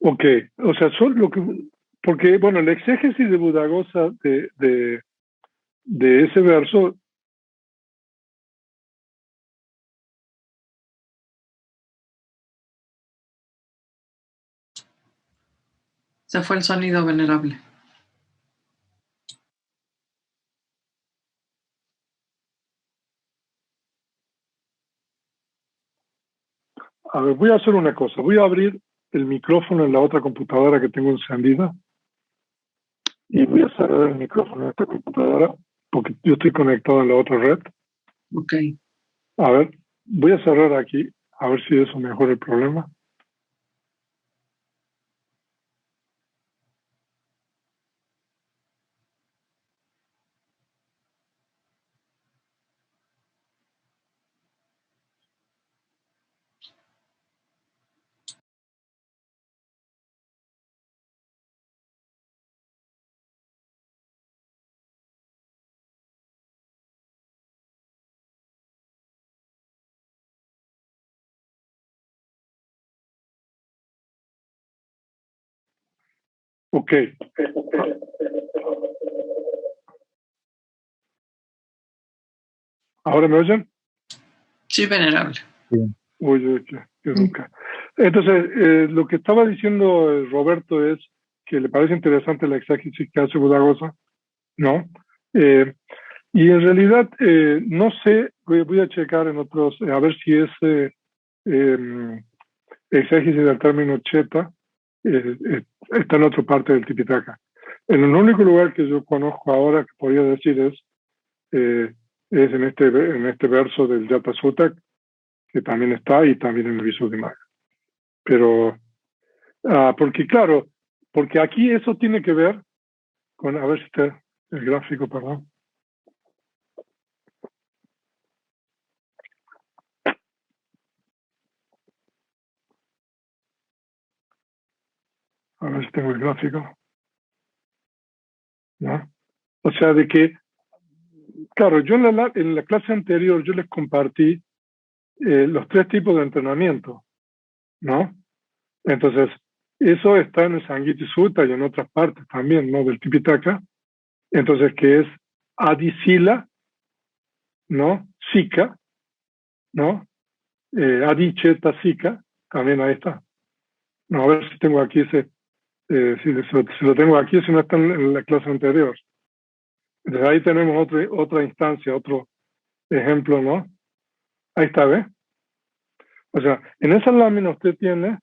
Ok, o sea, porque, bueno, el exégesis de Buddhaghosa de ese verso Se fue el sonido, venerable. A ver, voy a hacer una cosa. Voy a abrir el micrófono en la otra computadora que tengo encendida y voy a cerrar el micrófono en esta computadora porque yo estoy conectado en la otra red. Ok. A ver, voy a cerrar aquí a ver si eso mejora el problema. Ok. ¿Ahora me oyen? Sí, venerable. Uy, qué nunca. Entonces, lo que estaba diciendo Roberto es que le parece interesante la exégesis que hace Buddhaghosa, ¿no? Y en realidad, no sé, voy a checar en otros, a ver si ese exégesis del término cheta está en otra parte del Tipitaka. En el único lugar que yo conozco ahora que podría decir es en este verso del Yata Sutta, que también está, y también en el Visuddhimagga. Pero, porque claro, porque aquí eso tiene que ver con, a ver si está el gráfico, perdón. A ver si tengo el gráfico. ¿No? O sea, de que, claro, yo en la clase anterior yo les compartí los 3 tipos de entrenamiento, ¿no? Entonces, eso está en el Sangiti Sutta y en otras partes también, ¿no? Del Tipitaka. Entonces, que es Adisila, ¿no? Sika, ¿no? Adicheta Sika, también ahí está. No, a ver si tengo aquí ese, si lo tengo aquí, si no está en la clase anterior. Entonces ahí tenemos otra instancia, otro ejemplo, ¿no? Ahí está, ¿ves? O sea, en esa lámina usted tiene,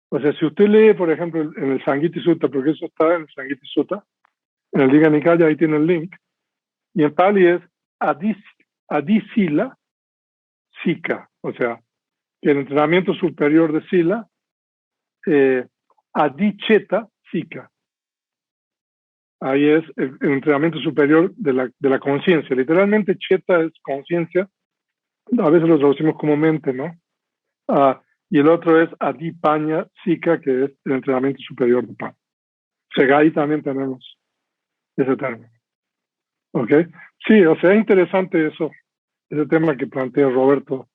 o sea, si usted lee, por ejemplo, en el Sangiti Sutta, porque eso está en el Sangiti Sutta, en el Digha Nikaya, ahí tiene el link, y en Pali es Adisila Sika, o sea, que el entrenamiento superior de Sila, Adicheta Sika. Ahí es el entrenamiento superior de la conciencia. Literalmente, cheta es conciencia, a veces lo traducimos como mente, ¿no? Y el otro es Adipaña Sika, que es el entrenamiento superior de pan. O sea, ahí también tenemos ese término. ¿Ok? Sí, o sea, es interesante eso, ese tema que plantea Roberto,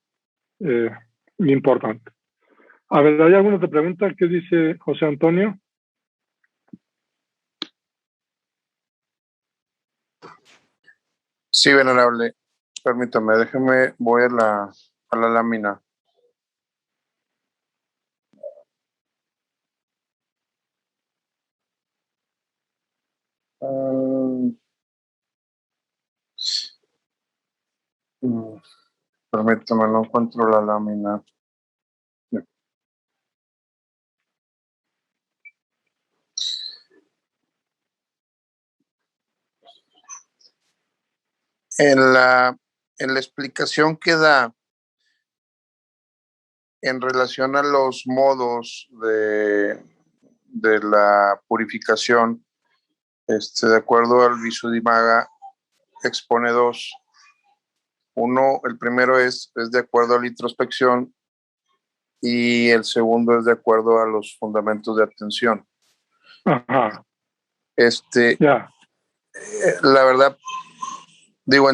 muy importante. A ver, ¿hay alguna otra pregunta? ¿Qué dice José Antonio? Sí, venerable. Permítame, déjeme, voy a la lámina. Permítame, no encuentro la lámina. En la explicación que da en relación a los modos de la purificación, de acuerdo al Visuddhimagga, expone 2. Uno, el primero es de acuerdo a la introspección y el segundo es de acuerdo a los fundamentos de atención. Ajá. La verdad, digo,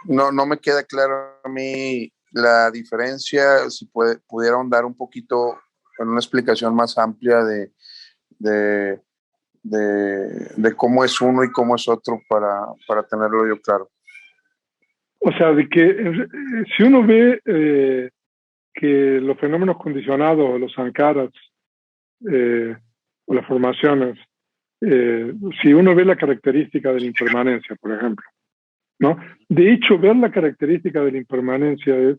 no me queda claro a mí la diferencia. Si pudiera ahondar un poquito en una explicación más amplia de de cómo es uno y cómo es otro para tenerlo yo claro. O sea, de que si uno ve que los fenómenos condicionados, los sankaras, o las formaciones, si uno ve la característica de la impermanencia, por ejemplo, ¿no? De hecho, ver la característica de la impermanencia es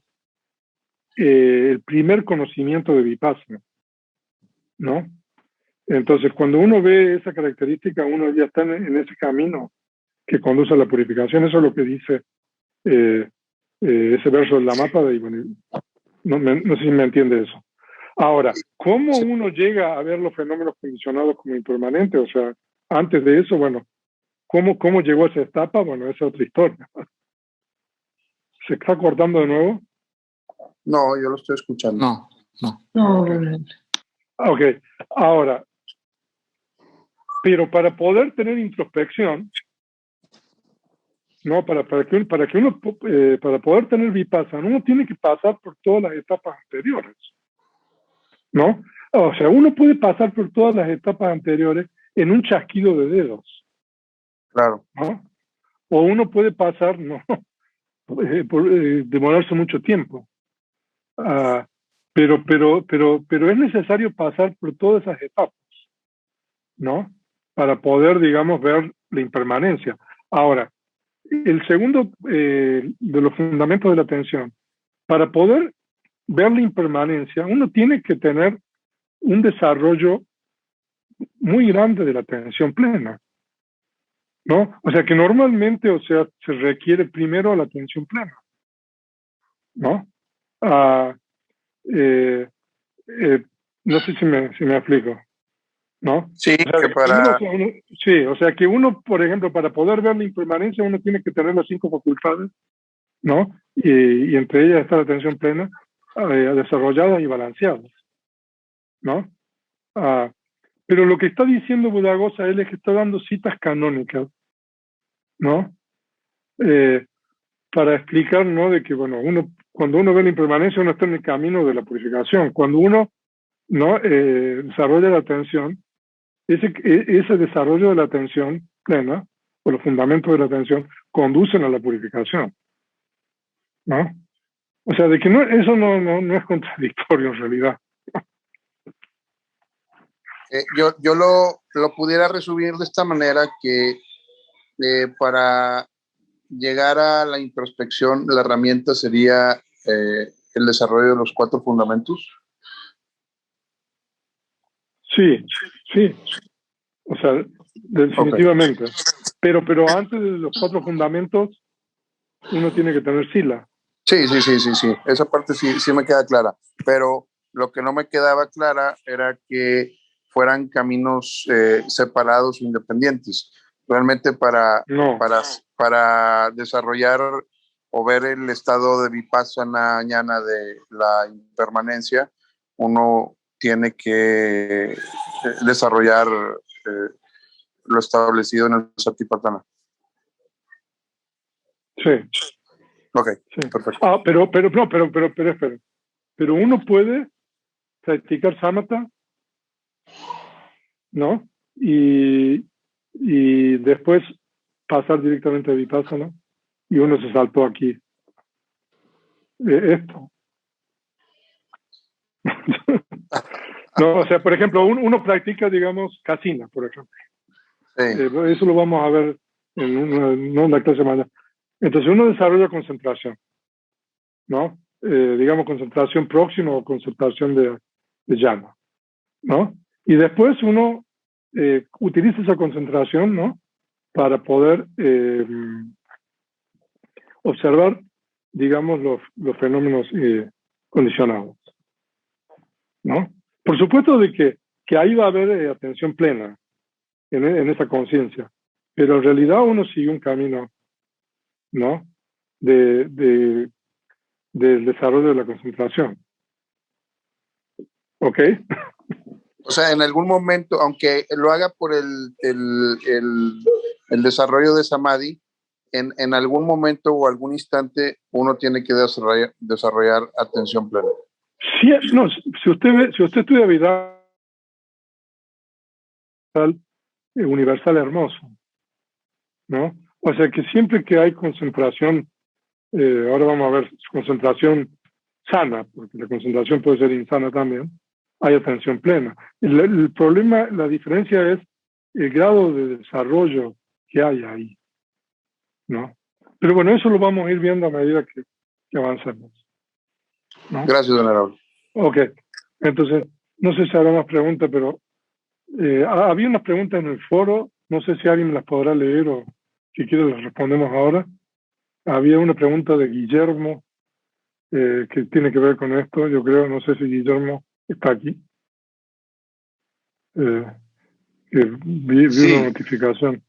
el primer conocimiento de Vipassana, ¿no? Entonces, cuando uno ve esa característica, uno ya está en ese camino que conduce a la purificación. Eso es lo que dice ese verso de la mapa de Ibn. No sé si me entiende eso. Ahora, ¿cómo uno llega a ver los fenómenos condicionados como impermanentes? O sea, antes de eso, bueno, ¿cómo llegó a esa etapa? Bueno, esa es otra historia. ¿Se está cortando de nuevo? No, yo lo estoy escuchando. No, Ok, ahora, pero para poder tener introspección, no, para poder tener vipassana, uno tiene que pasar por todas las etapas anteriores, ¿no? O sea, uno puede pasar por todas las etapas anteriores en un chasquido de dedos. Claro. ¿No? O uno puede pasar, no, demorarse mucho tiempo. Pero es necesario pasar por todas esas etapas, ¿no? Para poder, digamos, ver la impermanencia. Ahora, el segundo de los fundamentos de la atención, para poder ver la impermanencia, uno tiene que tener un desarrollo muy grande de la atención plena, ¿no? O sea que normalmente, o sea, se requiere primero la atención plena, ¿no? No sé si me explico, ¿no? Sí, o sea, que para... sí, o sea que uno, por ejemplo, para poder ver la impermanencia, uno tiene que tener las 5 facultades, ¿no? Y entre ellas está la atención plena, desarrollada y balanceada, ¿no? Pero lo que está diciendo Buddhaghosa él es que está dando citas canónicas, ¿no? Para explicar, ¿no? De que, bueno, cuando uno ve la impermanencia, uno está en el camino de la purificación. Cuando uno, ¿no? Desarrolla la atención, ese desarrollo de la atención plena, o los fundamentos de la atención, conducen a la purificación, ¿no? O sea, de que eso no es contradictorio en realidad. Yo lo pudiera resumir de esta manera, que para llegar a la introspección, la herramienta sería el desarrollo de los 4 fundamentos. Sí. O sea, definitivamente. Okay. Pero antes de los 4 fundamentos, uno tiene que tener sila. Sí. Esa parte sí me queda clara. Pero lo que no me quedaba clara era que fueran caminos separados o independientes. Realmente para desarrollar o ver el estado de vipassana ñana de la impermanencia, uno tiene que desarrollar lo establecido en el Satipatthana. Sí. Ok, sí. Perfecto. Pero uno puede practicar samatha, ¿no? Y después pasar directamente a vipassana, y uno se saltó aquí esto. No, o sea, por ejemplo, uno practica, digamos, kasina, por ejemplo. Sí. Eso lo vamos a ver en la clase mañana. Entonces uno desarrolla concentración, ¿no? Digamos, concentración próxima o concentración de llama, ¿no? Y después uno utiliza esa concentración, ¿no? Para poder observar, digamos, los fenómenos condicionados, ¿no? Por supuesto de que ahí va a haber atención plena en esa conciencia, pero en realidad uno sigue un camino, ¿no? Del desarrollo de la concentración. ¿Ok? O sea, en algún momento, aunque lo haga por el desarrollo de Samadhi, en algún momento o algún instante uno tiene que desarrollar atención plena. Sí, no, si usted estudia vida, universal hermoso, ¿no? O sea que siempre que hay concentración, ahora vamos a ver concentración sana, porque la concentración puede ser insana también, hay atención plena. El problema, la diferencia es el grado de desarrollo que hay ahí, ¿no? Pero bueno, eso lo vamos a ir viendo a medida que avancemos, ¿no? Gracias, venerable. Ok, entonces, no sé si habrá más preguntas, pero había unas preguntas en el foro, no sé si alguien me las podrá leer o si quiere las respondemos ahora. Había una pregunta de Guillermo que tiene que ver con esto, yo creo, no sé si Guillermo está aquí. Que vi Sí. una notificación.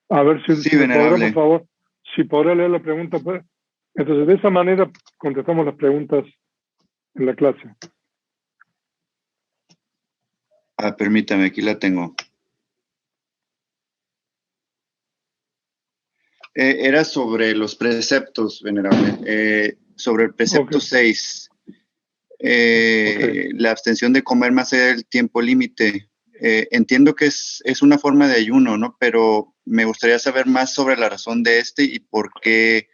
A ver si, Sí, si me podrá, venerable. por favor, si podrá leer la pregunta, pues. Entonces, de esa manera contestamos las preguntas en la clase. Permítame, aquí la tengo. Era sobre los preceptos, venerable. Sobre el precepto 6. La abstención de comer más allá del tiempo límite. Entiendo que es una forma de ayuno, ¿no? Pero me gustaría saber más sobre la razón de este y por qué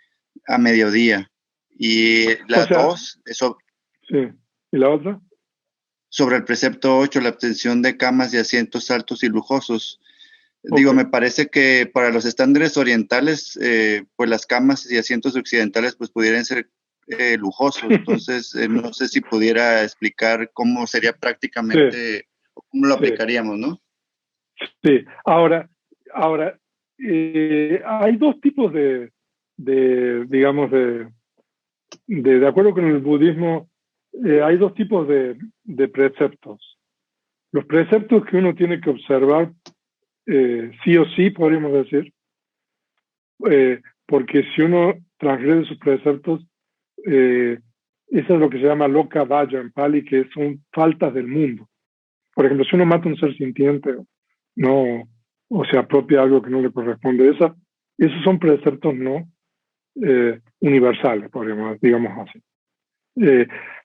a mediodía. Y la 2, eso. Sí. ¿Y la otra? Sobre el precepto 8, la abstención de camas y asientos altos y lujosos. Digo, me parece que para los estándares orientales, pues las camas y asientos occidentales pues pudieran ser lujosos. Entonces, no sé si pudiera explicar cómo sería prácticamente, o cómo lo aplicaríamos, ¿no? Sí. Ahora hay dos tipos digamos, de acuerdo con el budismo, hay dos tipos de preceptos. Los preceptos que uno tiene que observar sí o sí, podríamos decir, porque si uno transgrede sus preceptos, eso es lo que se llama loka vaya en Pali, que son faltas del mundo. Por ejemplo, si uno mata a un ser sintiente, no, o se apropia algo que no le corresponde, esos son preceptos no universales, podríamos, digamos así.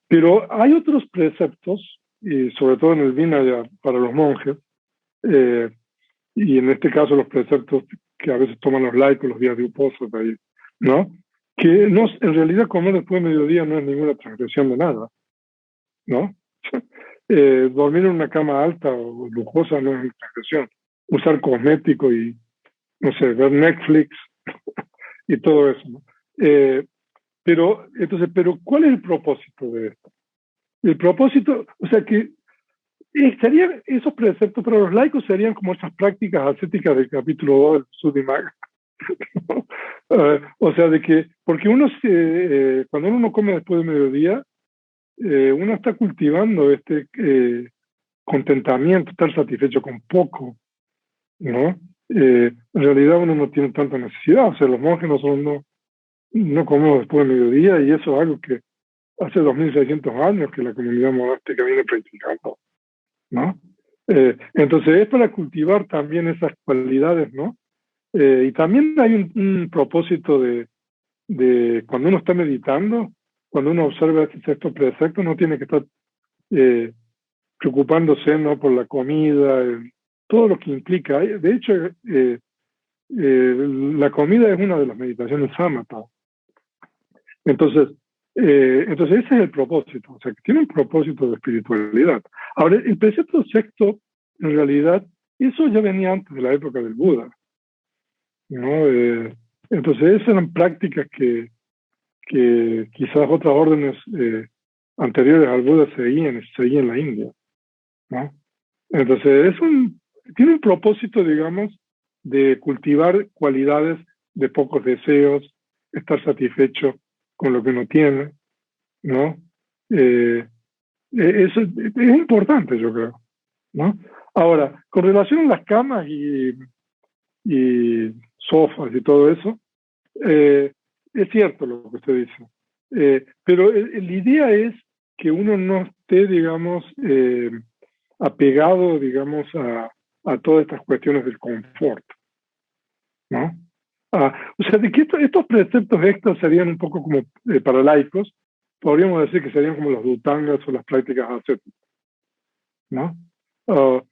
Pero hay otros preceptos, y sobre todo en el Vinaya para los monjes, y en este caso los preceptos que a veces toman los laicos, los días de Uposatha, ¿no? Que no, en realidad comer después de mediodía no es ninguna transgresión de nada, ¿no? Dormir en una cama alta o lujosa no es una transgresión. Usar cosmético y, no sé, ver Netflix y todo eso, ¿no? Pero ¿cuál es el propósito de esto? El propósito, o sea que serían esos preceptos para los laicos serían como esas prácticas ascéticas del capítulo 2 del Visuddhimagga. O sea, de que, porque cuando uno no come después de mediodía, uno está cultivando este contentamiento, estar satisfecho con poco, ¿no? En realidad uno no tiene tanta necesidad, o sea, los monjes no comemos después de mediodía y eso es algo que hace 2600 años que la comunidad monástica viene practicando, ¿no? Entonces es para cultivar también esas cualidades, ¿no? Y también hay un propósito de cuando uno está meditando, cuando uno observa este sexto precepto, no tiene que estar preocupándose, ¿no?, por la comida, todo lo que implica. De hecho, la comida es una de las meditaciones samatha. Entonces ese es el propósito, o sea, que tiene un propósito de espiritualidad. Ahora, el precepto sexto, en realidad, eso ya venía antes de la época del Buda, ¿no? Entonces, esas eran prácticas que quizás otras órdenes anteriores al Buda seguían en la India, ¿no? Entonces, tiene un propósito, digamos, de cultivar cualidades de pocos deseos, estar satisfecho con lo que uno tiene, ¿no? Eso es importante, yo creo, ¿no? Ahora, con relación a las camas y sofás y todo eso, es cierto lo que usted dice, pero la idea es que uno no esté, digamos, apegado, digamos, a todas estas cuestiones del confort, ¿no? O sea, de que estos preceptos extras serían un poco como para laicos, podríamos decir que serían como los dutangas o las prácticas ascéticas, ¿no? O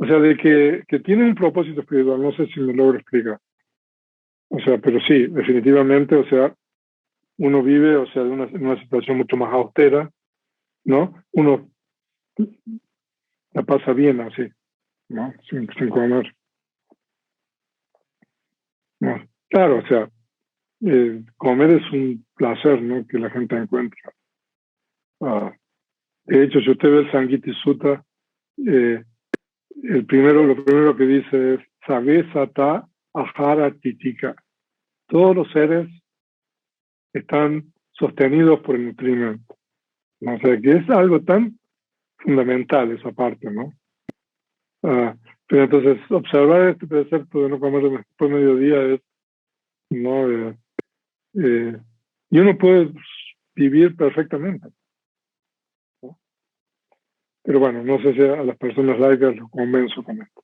sea, de que tiene un propósito espiritual, no sé si me logro explicar. O sea, pero sí, definitivamente, o sea, uno vive, o sea, en una situación mucho más austera, ¿no? Uno la pasa bien así, ¿no? Sin comer. ¿No? Claro, o sea, comer es un placer, ¿no? Que la gente encuentra. De hecho, si usted ve el Sangiti Sutta, lo primero que dice es Sabesata Ahara Titika. Todos los seres están sostenidos por el nutrimento. ¿No? O sea, que es algo tan fundamental esa parte, ¿no? Pero entonces, observar este precepto de no comer después de mediodía es, ¿no? Y uno puede vivir perfectamente, ¿no? Pero bueno, no sé si a las personas laicas los convenzo con esto.